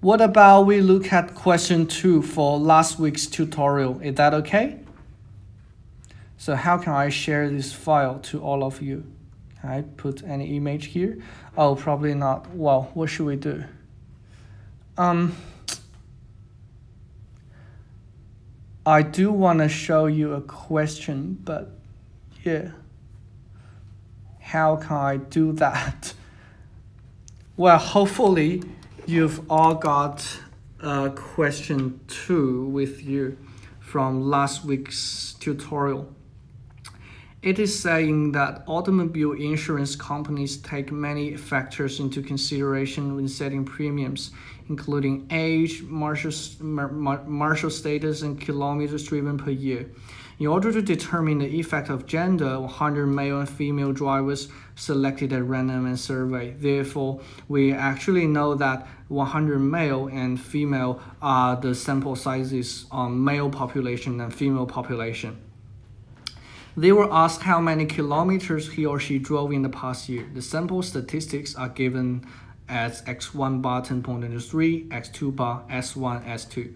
What about we look at question 2 for last week's tutorial? Is that okay? So how can I share this file to all of you? Can I put any image here? Oh, probably not. Well, what should we do? I do want to show you a question, but yeah. How can I do that? Well, hopefully you've all got question 2 with you from last week's tutorial. It is saying that automobile insurance companies take many factors into consideration when setting premiums, including age, martial status, and kilometers driven per year. In order to determine the effect of gender, 100 male and female drivers selected at random and survey. Therefore, we actually know that 100 male and female are the sample sizes on male population and female population. They were asked how many kilometers he or she drove in the past year. The sample statistics are given as x1 bar 10.23, x2 bar s1, s2.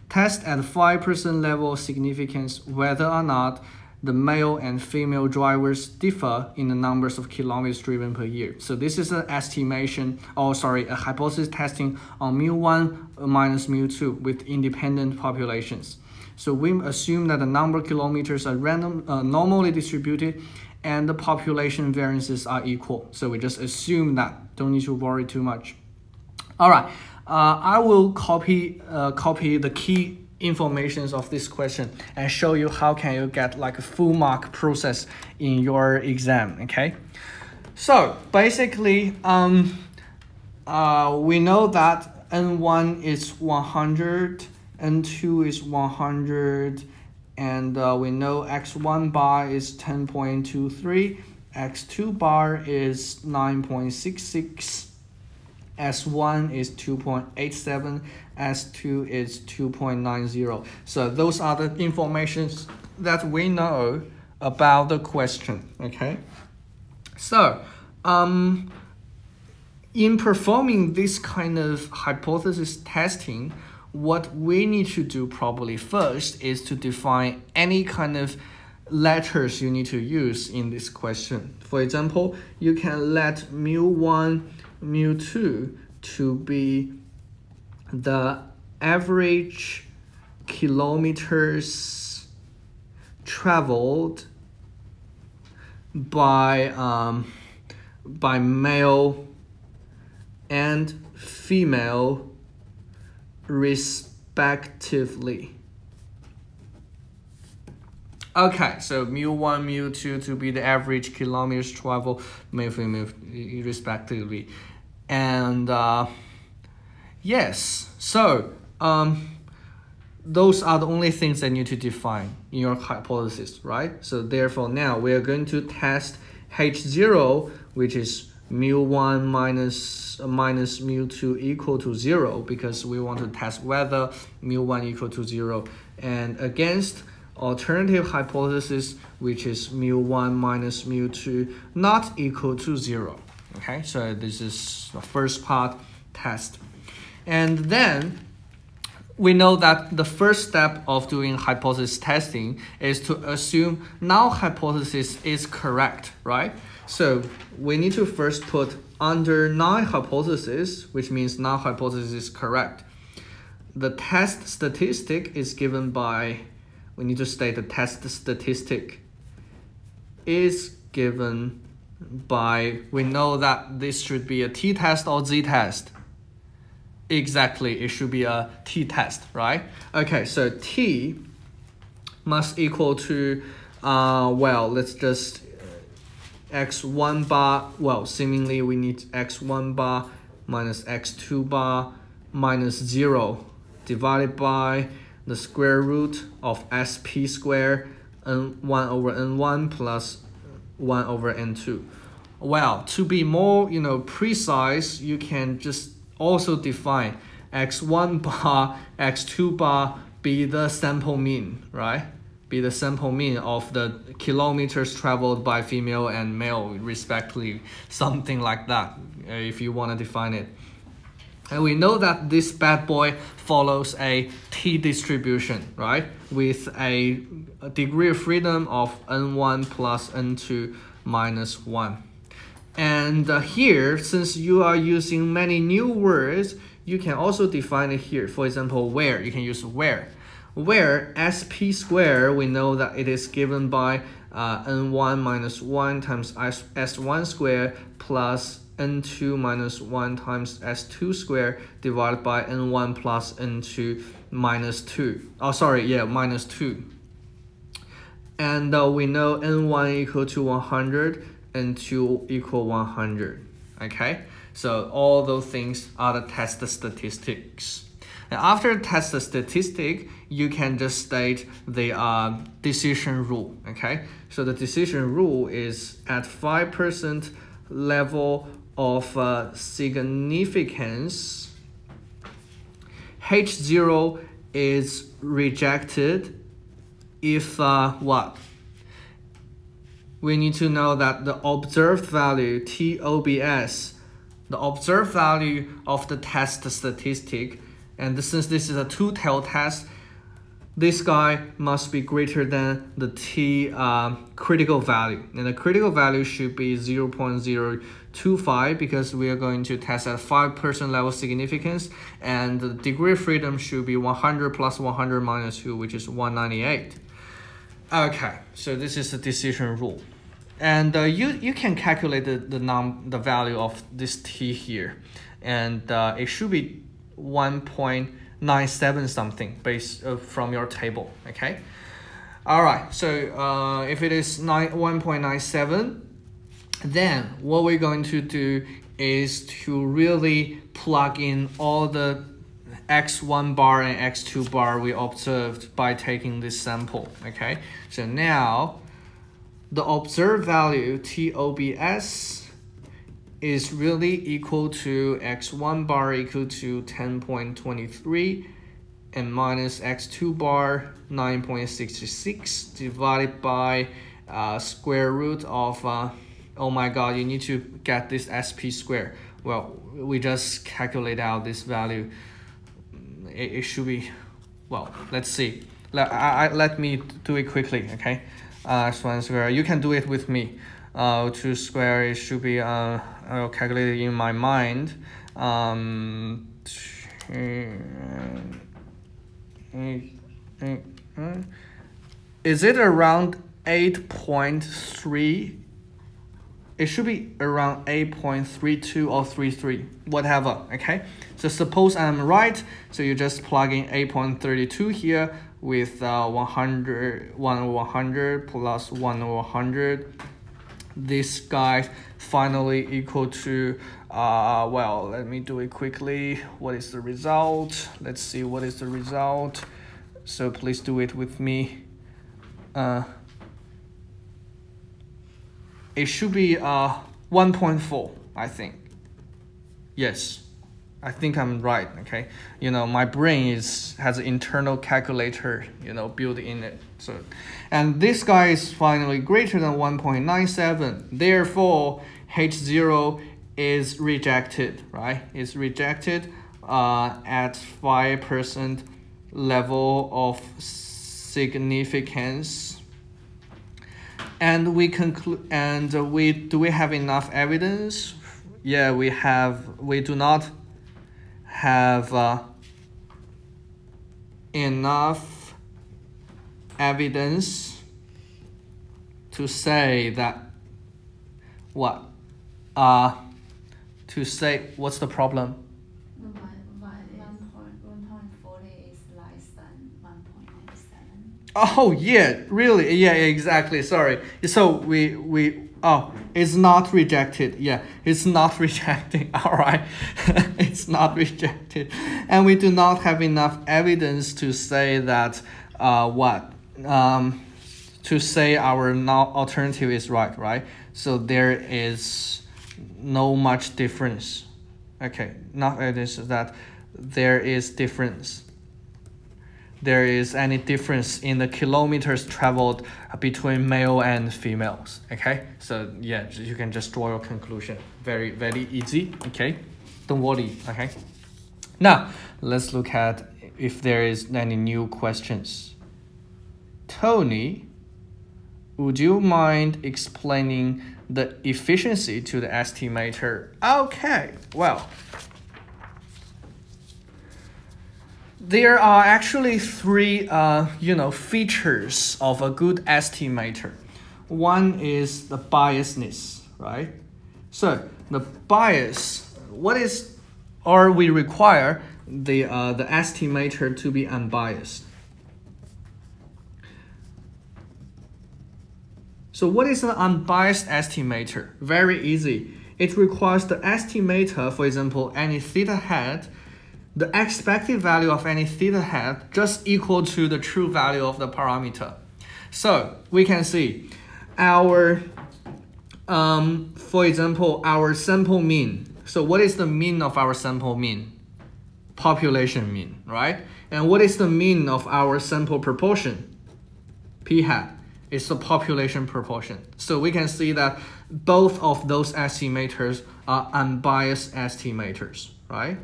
Test at 5% level of significance whether or not the male and female drivers differ in the numbers of kilometers driven per year. So this is an estimation, a hypothesis testing on mu1 minus mu2 with independent populations. So we assume that the number of kilometers are normally distributed and the population variances are equal. So we just assume that, don't need to worry too much. All right, I will copy the key informations of this question and show you how can you get like a full mark process in your exam, okay? So basically, we know that N1 is 100, N2 is 100, and we know x1 bar is 10.23, x2 bar is 9.66, S1 is 2.87, S2 is 2.90. So those are the informations that we know about the question, okay? So, in performing this kind of hypothesis testing, what we need to do probably first is to define any kind of letters you need to use in this question. For example, you can let mu1, mu2 to be the average kilometers traveled by male and female respectively. Okay, so mu1, mu2 to be the average kilometers traveled male, female respectively. And yes, so those are the only things that you need to define in your hypothesis, right? So therefore now we are going to test H0, which is mu1 minus mu2 equal to 0, because we want to test whether mu1 equal to 0, and against alternative hypothesis, which is mu1 minus mu2 not equal to 0. Okay, so this is the first part test. And then we know that the first step of doing hypothesis testing is to assume null hypothesis is correct, right? So we need to first put under null hypothesis, which means null hypothesis is correct. The test statistic is given by, we need to state the test statistic is given by, we know that this should be a t-test or z-test. Exactly, it should be a t-test, right? Okay, so t must equal to, well, let's just x1 bar, well, seemingly we need x1 bar minus x2 bar minus 0 divided by the square root of sp squared n1 over n1 plus 1 over n2. Well, to be more, precise, you can just also define x1 bar, x2 bar be the sample mean, right? Be the sample mean of the kilometers traveled by female and male respectively, something like that, if you want to define it. And we know that this bad boy follows a t-distribution, right? With a degree of freedom of n1 plus n2 minus 1. And here, since you are using many new words, you can also define it here. For example, where, you can use where. Where sp squared, we know that it is given by n1 minus 1 times s1 squared plus n2 minus 1 times s2 squared divided by n1 plus n2 minus 2. Oh, sorry, yeah, minus 2. And we know n1 equal to 100, n2 equal 100. Okay, so all those things are the test statistics. And after test statistic, you can just state the decision rule. Okay, so the decision rule is at 5% level of significance, H0 is rejected if what? We need to know that the observed value, TOBS, the observed value of the test statistic, and since this is a two-tailed test, this guy must be greater than the t critical value. And the critical value should be 0.025 because we are going to test at 5% level significance. And the degree of freedom should be 100 plus 100 minus 2, which is 198. Okay, so this is the decision rule. And you can calculate the value of this t here. And it should be 1.97 something based from your table. Okay, all right, so if it is 1.97, then what we're going to do is to really plug in all the x1 bar and x2 bar we observed by taking this sample. Okay, so now the observed value TOBS is really equal to x1 bar equal to 10.23 and minus x2 bar 9.66 divided by square root of oh my god, you need to get this sp squared. Well, we just calculate out this value. It should be, well, let's see. Let me do it quickly. Okay, x1 squared, you can do it with me. 2 square, it should be I'll calculate it in my mind. Is it around 8.3? It should be around 8.32 or 33, whatever. Okay, so suppose I'm right, so you just plug in 8.32 here with 100 plus 1 over 100. This guy finally equal to well, let me do it quickly. What is the result? Let's see what is the result. So please do it with me. It should be 1.4, I think. Yes, I think I'm right. Okay, you know, my brain has an internal calculator, you know, built in it. So, and this guy is finally greater than 1.97. Therefore, H0 is rejected, right? It's rejected at 5% level of significance. And we conclude, and do we have enough evidence? Yeah, we have. We do not have enough evidence to say that what? To say what's the problem? 1.40 is less than 1.97. Oh yeah, really? Yeah, exactly. Sorry. So we it's not rejected. Yeah, it's not rejected. All right, it's not rejected, and we do not have enough evidence to say that to say our alternative is right, right? So there is no much difference. Okay, not evidence that there is difference. There is any difference in the kilometers traveled between male and females. Okay, so yeah, you can just draw your conclusion. Very, very easy. Okay, don't worry. Okay. Now, let's look at if there is any new questions. Tony, would you mind explaining the efficiency to the estimator? Okay, well, there are actually three, features of a good estimator. One is the biasness, right? So the bias, we require the estimator to be unbiased. So what is an unbiased estimator? Very easy. It requires the estimator, for example, any theta hat, the expected value of any theta hat just equal to the true value of the parameter. So we can see our, for example, our sample mean. So what is the mean of our sample mean? Population mean, right? And what is the mean of our sample proportion? P hat. It's the population proportion. So we can see that both of those estimators are unbiased estimators, right?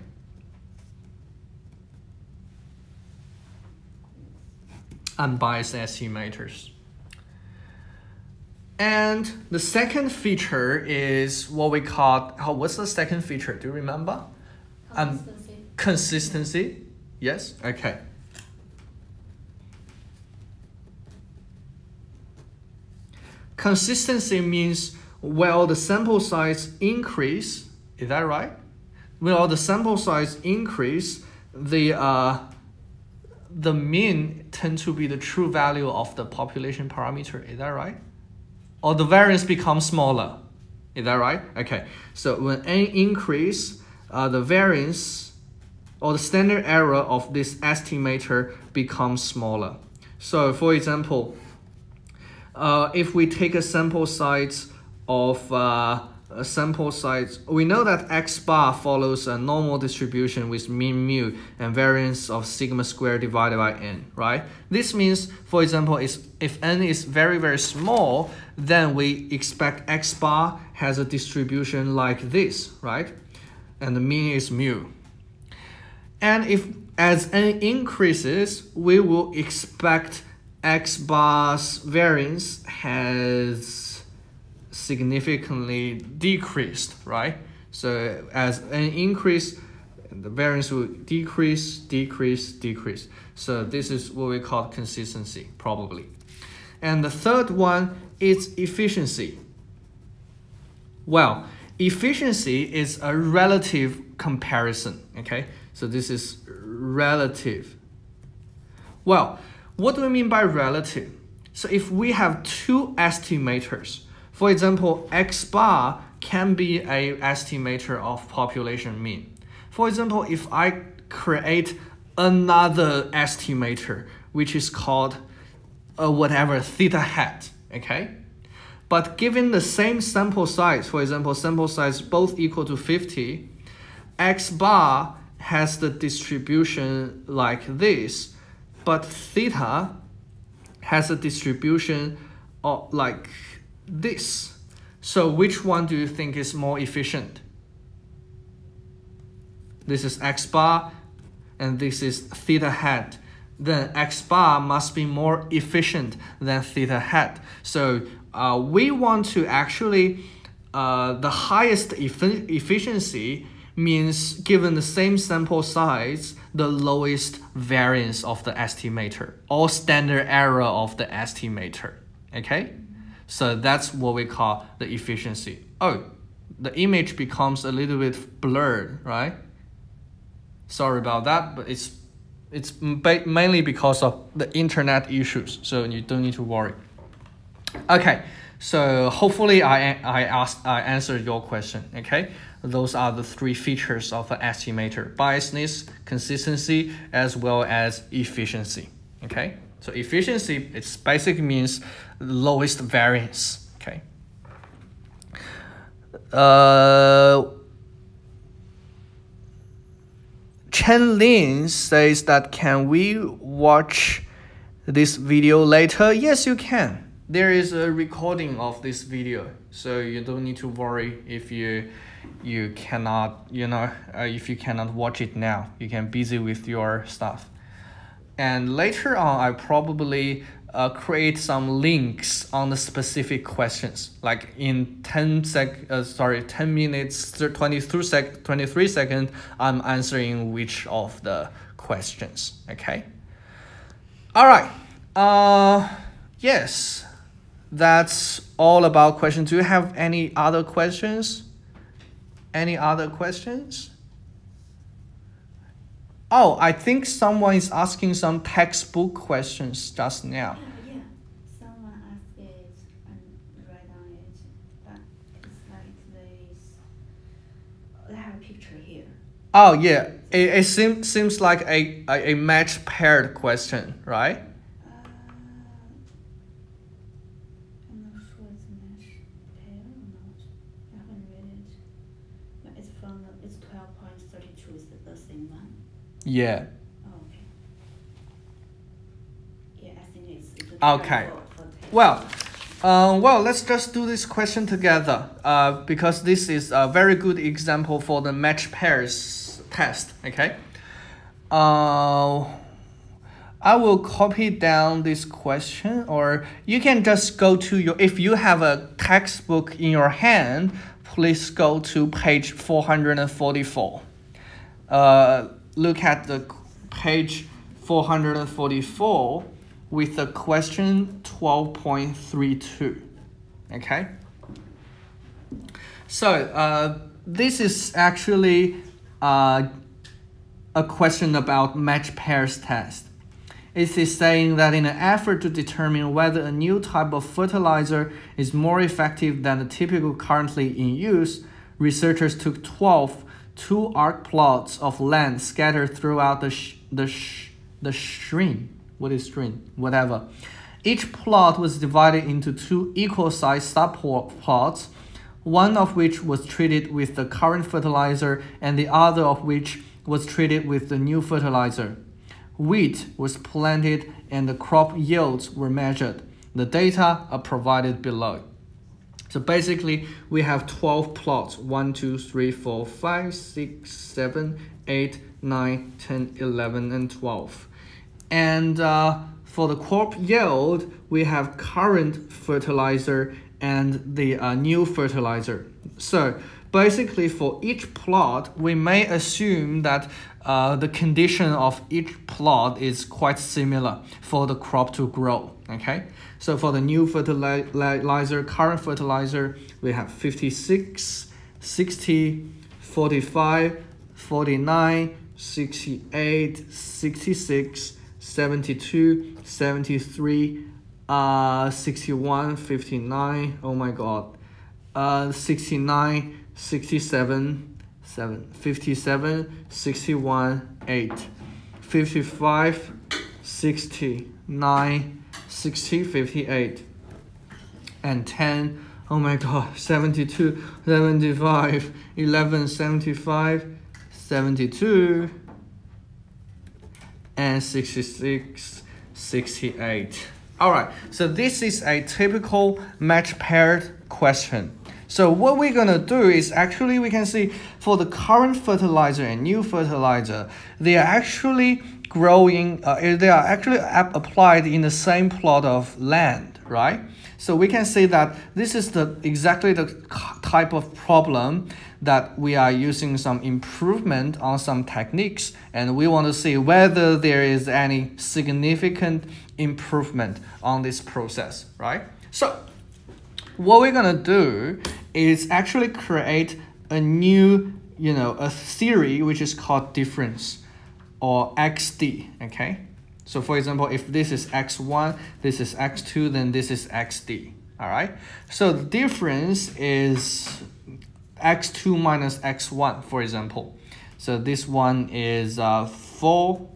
Unbiased estimators. And the second feature is what we call, what's the second feature? Do you remember? Consistency. Yes? Okay. Consistency means, well, the sample size increase, is that right? Well, the sample size increase, the mean tend to be the true value of the population parameter, is that right? Or the variance becomes smaller, is that right? Okay, so when n increase, the variance or the standard error of this estimator becomes smaller. So for example, if we take a sample size of we know that x bar follows a normal distribution with mean mu and variance of sigma squared divided by n, right? This means, for example, if n is very, very small, then we expect x bar has a distribution like this, right? And the mean is mu. And if as n increases, we will expect x bar's variance has significantly decreased, right? So as an increase, the variance will decrease. So this is what we call consistency, probably. And the third one is efficiency. Well, efficiency is a relative comparison, okay? So this is relative. Well, what do we mean by relative? So if we have two estimators, for example, x bar can be an estimator of population mean. For example, if I create another estimator, which is called whatever theta hat, okay? But given the same sample size, for example, sample size both equal to 50, x bar has the distribution like this, but theta has a distribution of like this. So which one do you think is more efficient? This is x bar and this is theta hat. Then x bar must be more efficient than theta hat. So we want to actually, the highest efficiency means given the same sample size, the lowest variance of the estimator or standard error of the estimator, okay? So that's what we call the efficiency. Oh, the image becomes a little bit blurred, right? Sorry about that, but it's mainly because of the internet issues, so you don't need to worry. Okay, so hopefully I answered your question, okay? Those are the three features of an estimator: biasness, consistency, as well as efficiency, okay? So efficiency, it basically means lowest variance, okay? Chen Lin says that, can we watch this video later? Yes, you can. There is a recording of this video, so you don't need to worry if you you cannot, if you cannot watch it now, you can busy with your stuff. And later on, I probably create some links on the specific questions. Like in 10 minutes, 23 seconds, I'm answering which of the questions. Okay. All right. Yes, that's all about questions. Do you have any other questions? Any other questions? Oh, I think someone is asking some textbook questions just now. Yeah. Someone asked it and read on it, but it's like they have a picture here. Oh yeah, it seems like a match paired question, right? I'm not sure it's a match pair or not. I haven't read it. But it's 12.32 is the same one. Yeah. Oh, okay. Yeah, I think it's Okay. Well, let's just do this question together. Because this is a very good example for the match pairs test. Okay. I will copy down this question, or you can just go to if you have a textbook in your hand, please go to page 444. Look at the page 444 with the question 12.32. Okay. So this is actually a question about match pairs test. It is saying that in an effort to determine whether a new type of fertilizer is more effective than the typical currently in use, researchers took 12 two-arc plots of land scattered throughout the string. What is string? Whatever. Each plot was divided into two equal-sized subplots, one of which was treated with the current fertilizer and the other of which was treated with the new fertilizer. Wheat was planted and the crop yields were measured. The data are provided below. So basically, we have 12 plots, 1, 2, 3, 4, 5, 6, 7, 8, 9, 10, 11, and 12. And for the crop yield, we have current fertilizer and the new fertilizer. So basically, for each plot, we may assume that the condition of each plot is quite similar for the crop to grow. Okay, so for the new fertilizer, current fertilizer, we have 56, 60, 45, 49, 68, 66, 72, 73, 61, 59, oh my god, 69, 67, 57, 61, 8, 55, 60, 9, 60, 58, and 10, oh my god, 72, 75, 11, 75, 72, and 66, 68. All right, so this is a typical match paired question. So what we're gonna do is actually we can see for the current fertilizer and new fertilizer, they are actually growing, they are actually applied in the same plot of land, right? So we can see that this is exactly the type of problem that we are using some improvement on some techniques, and we want to see whether there is any significant improvement on this process, right? So what we're gonna do is actually create a new, a theory which is called difference, or XD, okay? So for example, if this is X1, this is X2, then this is XD, all right? So the difference is X2 minus X1, for example. So this one is 4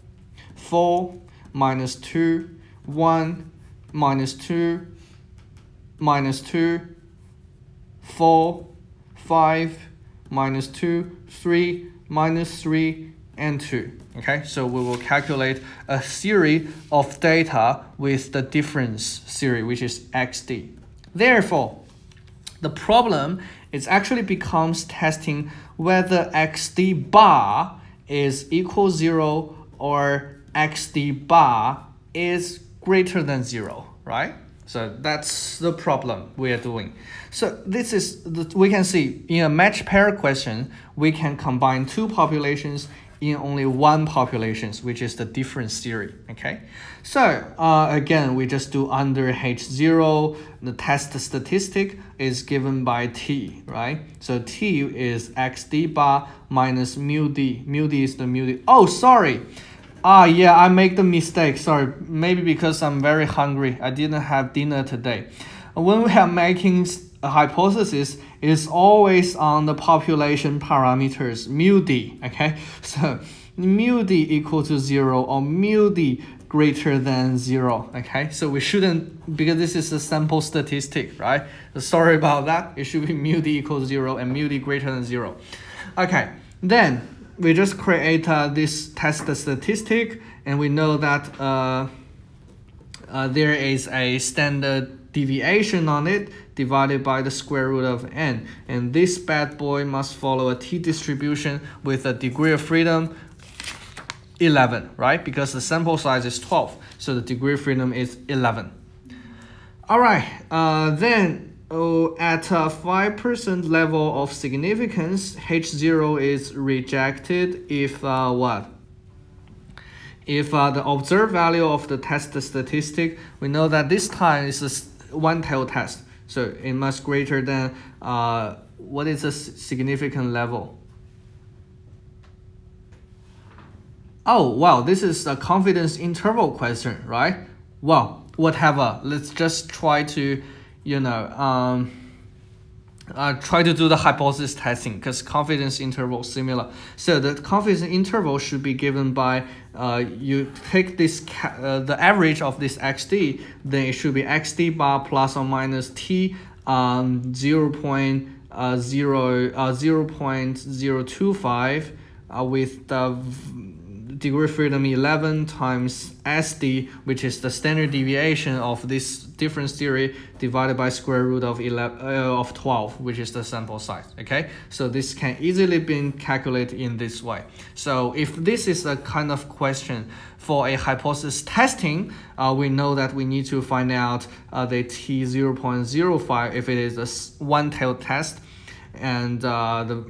minus 2, 1 minus 2, minus 2, 4, 5, minus 2, 3, minus 3, and 2. Okay, so we will calculate a series of data with the difference series, which is XD. Therefore, the problem It actually becomes testing whether xd bar is equal 0 or xd bar is greater than 0, right? So that's the problem we are doing. So this is, we can see in a match pair question, we can combine two populations in only one population, which is the difference theory, okay? So again, we just do under H0, the test statistic is given by T, right? So T is xd bar minus mu d. Mu d is the mu d. Oh, sorry. Yeah, I make the mistake. Sorry, maybe because I'm very hungry. I didn't have dinner today. When we are making a hypothesis, it's always on the population parameters, mu d, okay? So mu d equal to 0 or mu d greater than 0, okay? So we shouldn't, because this is a sample statistic, right? Sorry about that. It should be mu d equals 0 and mu d greater than 0. Okay, then we just create this test statistic, and we know that there is a standard deviation on it divided by the square root of n, and this bad boy must follow a t-distribution with a degree of freedom 11, right? Because the sample size is 12, so the degree of freedom is 11. All right, then at a 5% level of significance, H0 is rejected if what? If the observed value of the test statistic, we know that this time is a one-tailed test, so it must greater than what is a significant level? Oh, wow, this is a confidence interval question, right? Well, whatever. Let's just try to, you know, try to do the hypothesis testing, because confidence interval is similar. So the confidence interval should be given by you take this the average of this xd, then it should be xd bar plus or minus t 0.025 with the degree of freedom 11 times SD, which is the standard deviation of this difference theory, divided by square root of 12, which is the sample size. Okay, so this can easily be calculated in this way. So if this is a kind of question for a hypothesis testing, we know that we need to find out the t 0.05 if it is a one-tailed test, and the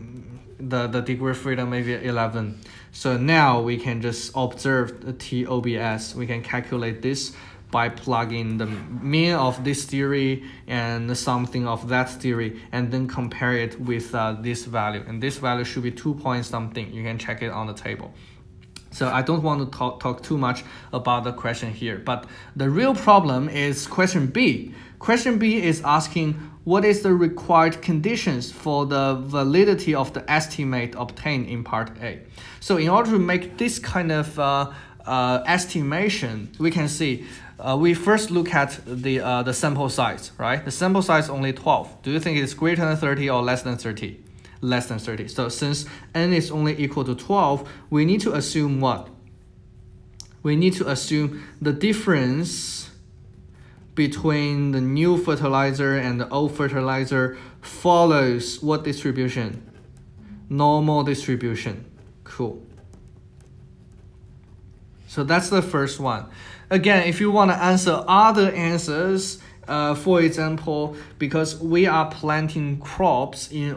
degree of freedom may be 11. So now we can just observe the TOBS. We can calculate this by plugging the mean of this theory and something of that theory, and then compare it with this value. And this value should be 2 point something. You can check it on the table. So I don't want to talk too much about the question here, but the real problem is question B. Question B is asking what is the required conditions for the validity of the estimate obtained in part A. So in order to make this kind of estimation, we can see we first look at the sample size, right? The sample size only 12. Do you think it's greater than 30 or less than 30? Less than 30. So since n is only equal to 12, we need to assume what? We need to assume the difference between the new fertilizer and the old fertilizer follows what distribution? Normal distribution. Cool. So that's the first one. Again, if you want to answer other answers, for example, because we are planting crops in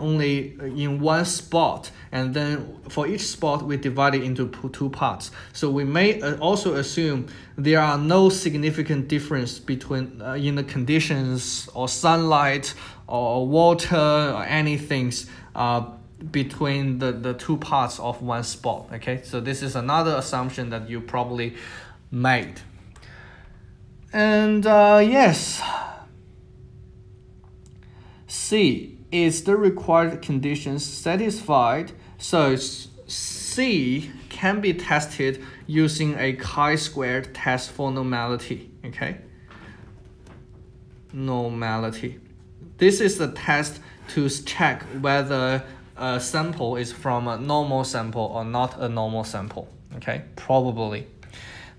one spot, and then for each spot we divide it into two parts. So we may also assume there are no significant difference between in the conditions or sunlight or water or anything between the two parts of one spot. Okay, so this is another assumption that you probably made. And yes, C, is the required conditions satisfied? So C can be tested using a chi-squared test for normality. Okay, normality. This is the test to check whether a sample is from a normal sample or not a normal sample. Okay, probably.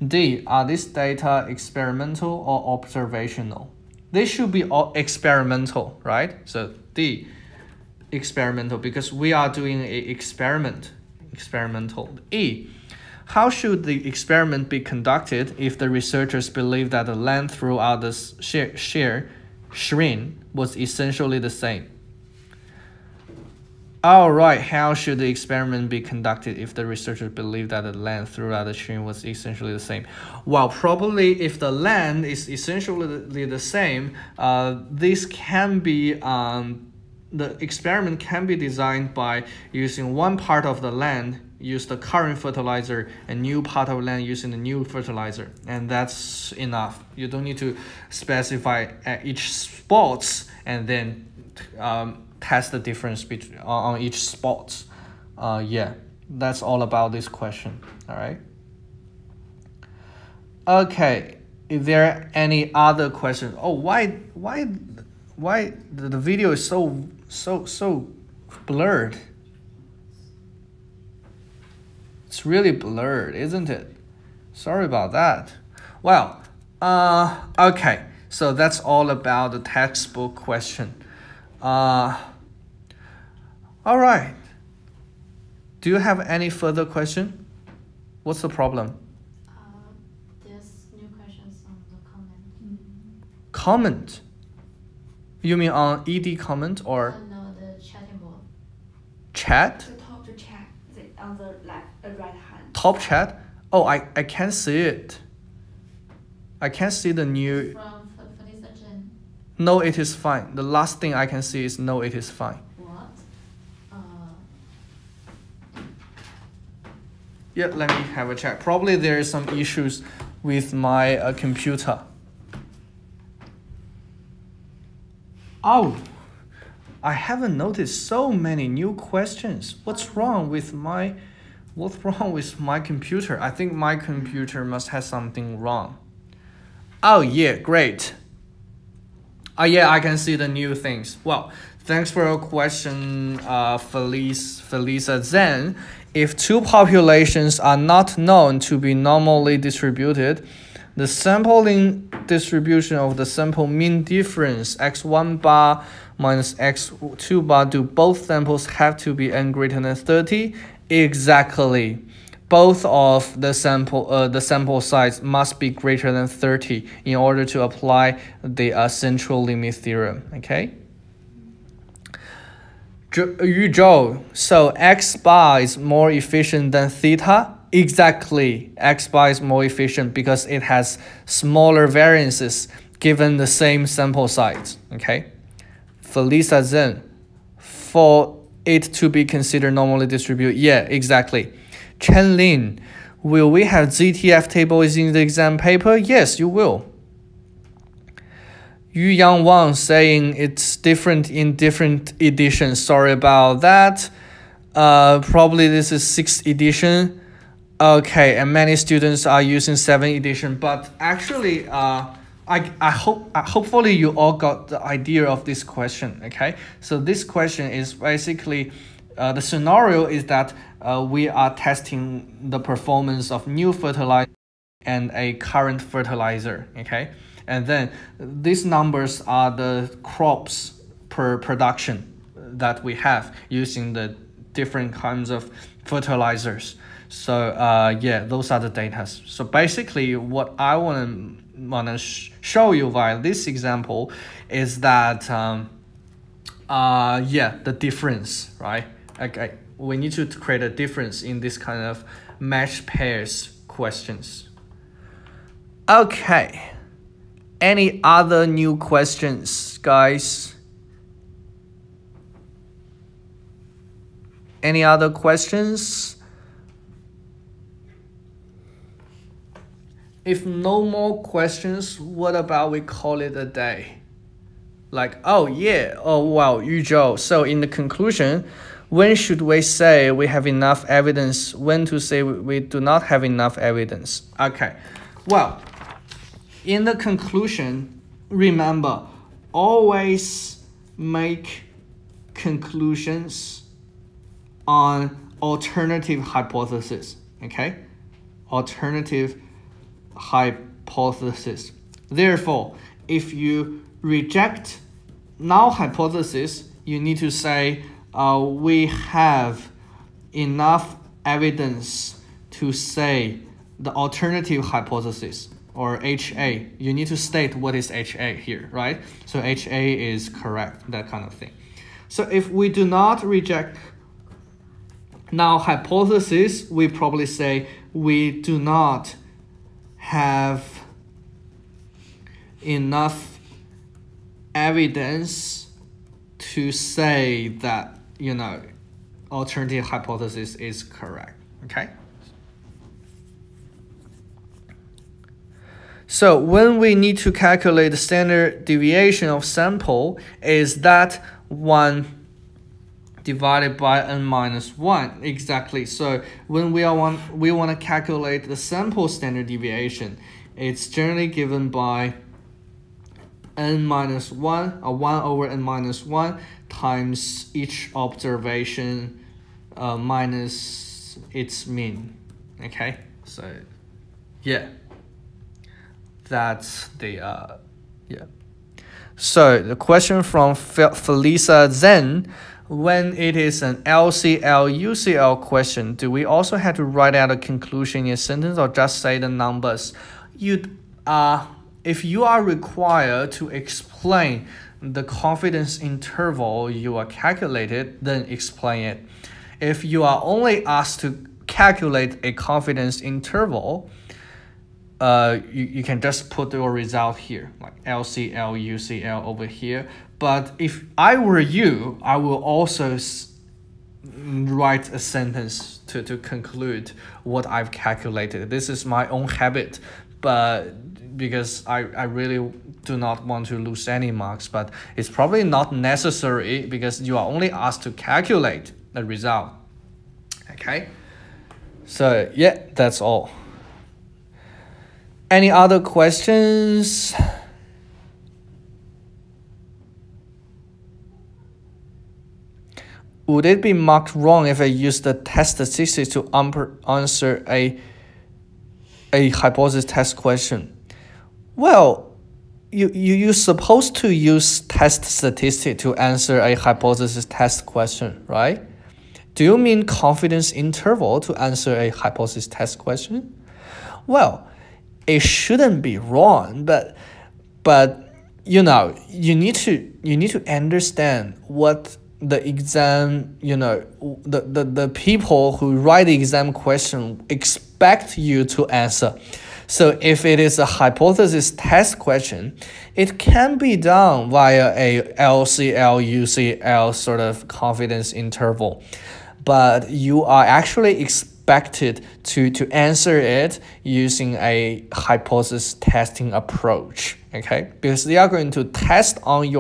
D, are these data experimental or observational? They should be experimental, right? So D, experimental because we are doing a experimental. E, how should the experiment be conducted if the researchers believe that the length throughout the shrine was essentially the same? All right, how should the experiment be conducted if the researchers believe that the length throughout the shrine was essentially the same? Well, probably if the length is essentially the same, this can be the experiment can be designed by using one part of the land, use the current fertilizer, and new part of land using the new fertilizer, and that's enough. You don't need to specify at each spots and then test the difference between on each spot. Yeah, that's all about this question. All right. Okay, is there any other questions? Oh, why the video is so blurred? It's really blurred, isn't it? Sorry about that. Well, okay, so that's all about the textbook question. All right. Do you have any further question? What's the problem? There's new questions on the comment. Comment? You mean on ED comment or? No, the chatting board. Chat? The top to chat, on the right hand. Top chat? Oh, I can't see it. I can't see the new. From Felisa Zhang. No, it is fine. The last thing I can see is no, it is fine. What? Yeah, let me have a check. Probably there is some issues with my computer. Oh, I haven't noticed so many new questions. What's wrong with my computer? I think my computer must have something wrong. Oh yeah, great. Oh yeah, I can see the new things. Well, thanks for your question, Felisa Zhang. If two populations are not known to be normally distributed, the sampling distribution of the sample mean difference x1 bar minus x2 bar, do both samples have to be n greater than 30? Exactly. Both of the sample size must be greater than 30 in order to apply the central limit theorem. Okay. Yu Zhou, so x bar is more efficient than theta? Exactly. X bar is more efficient because it has smaller variances given the same sample size. Okay. Felisa Zhang, for it to be considered normally distributed. Yeah, exactly. Chen Lin, will we have ZTF tables in the exam paper? Yes, you will. Yu Yang Wang saying it's different in different editions. Sorry about that. Probably this is 6th edition. Okay, and many students are using 7th edition, but actually, hopefully you all got the idea of this question. Okay, so this question is basically the scenario is that we are testing the performance of new fertilizer and a current fertilizer. Okay, and then these numbers are the crops per production that we have using the different kinds of fertilizers. So yeah, those are the data. So basically what I want to show you via this example is that yeah, the difference, right? Okay, we need to create a difference in this kind of matched pairs questions. Okay, any other new questions, guys? Any other questions? If no more questions, what about we call it a day? Like, oh yeah, oh wow, Yu Zhou. So in the conclusion, when should we say we have enough evidence? When to say we do not have enough evidence? Okay, well, in the conclusion, remember, always make conclusions on alternative hypothesis. Okay, alternative hypothesis. Therefore, if you reject null hypothesis, you need to say we have enough evidence to say the alternative hypothesis, or HA. You need to state what is HA here, right? So HA is correct, that kind of thing. So if we do not reject null hypothesis, we probably say we do not have enough evidence to say that, you know, alternative hypothesis is correct, okay? So when we need to calculate the standard deviation of sample, is that 1 divided by n minus 1, exactly. So when we want to calculate the sample standard deviation, it's generally given by n minus 1, 1 over n minus 1 times each observation minus its mean. Okay, so yeah, that's the yeah. So the question from Felisa Zhang: when it is an LCL UCL question, do we also have to write out a conclusion in a sentence or just say the numbers? If you are required to explain the confidence interval you are calculated, then explain it. If you are only asked to calculate a confidence interval, you can just put your result here, like LCL, UCL over here. But if I were you, I will also write a sentence to conclude what I've calculated. This is my own habit, but because I really do not want to lose any marks, but it's probably not necessary because you are only asked to calculate the result. Okay, so yeah, that's all. Any other questions? Would it be marked wrong if I use the test statistics to answer a hypothesis test question? Well, you're supposed to use test statistic to answer a hypothesis test question, right? Do you mean confidence interval to answer a hypothesis test question? Well, it shouldn't be wrong, but you know, you need to understand what the exam, you know, the people who write the exam question expect you to answer. So if it is a hypothesis test question, it can be done via a LCL, UCL sort of confidence interval. But you are actually expected to answer it using a hypothesis testing approach, okay? Because they are going to test on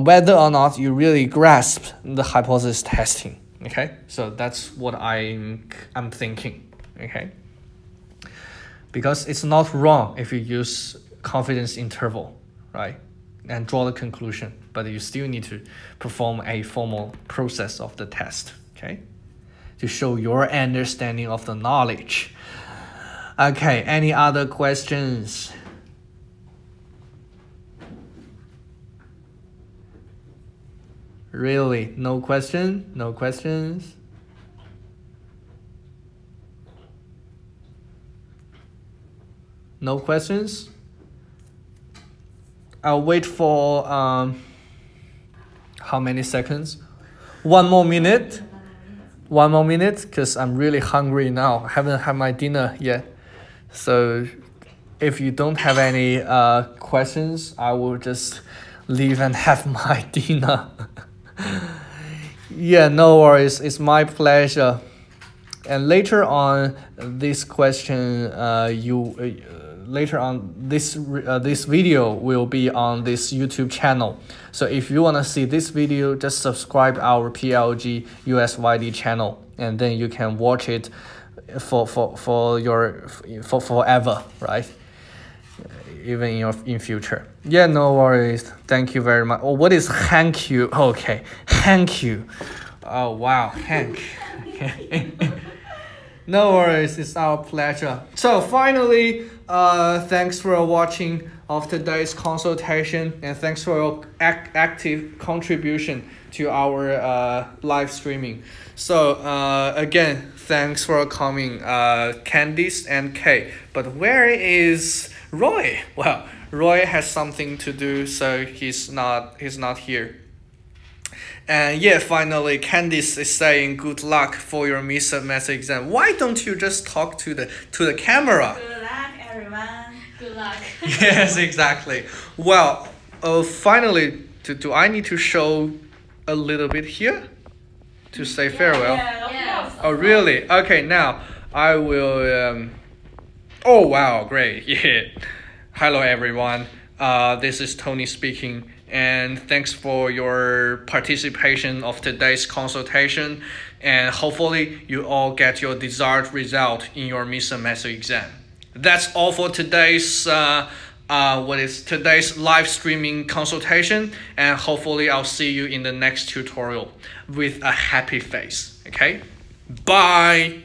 whether or not you really grasp the hypothesis testing, okay? So that's what I'm thinking, okay? Because it's not wrong if you use confidence interval, right? And draw the conclusion, but you still need to perform a formal process of the test, okay? To show your understanding of the knowledge. Okay, any other questions? Really, no question? No questions? No questions? I'll wait for how many seconds? 1 more minute? 1 more minute, because I'm really hungry now. I haven't had my dinner yet. So if you don't have any questions, I will just leave and have my dinner. Yeah, no worries. It's my pleasure. And later on, this question, later on this video will be on this YouTube channel. So if you want to see this video, just subscribe our PLG USYD channel, and then you can watch it for forever, right? Even in future. Yeah, no worries. Thank you very much. Oh, what is thank you? Okay, thank you. Oh wow, thank. Okay. No worries, it's our pleasure. So finally, thanks for watching of today's consultation, and thanks for your active contribution to our live streaming. So again, thanks for coming, Candice and Kay. But where is Roy? Well, Roy has something to do, so he's not here. And yeah, finally, Candice is saying good luck for your semester exam. Why don't you just talk to the camera? Good luck, everyone. Good luck. Yes, exactly. Well, finally, do I need to show a little bit here to say farewell? Yeah. Oh, really? Okay, now I will. Oh, wow, great. Yeah. Hello, everyone. This is Tony speaking. And thanks for your participation of today's consultation. And hopefully you all get your desired result in your mid-semester exam. That's all for today's today's live streaming consultation. And hopefully I'll see you in the next tutorial with a happy face. Okay? Bye.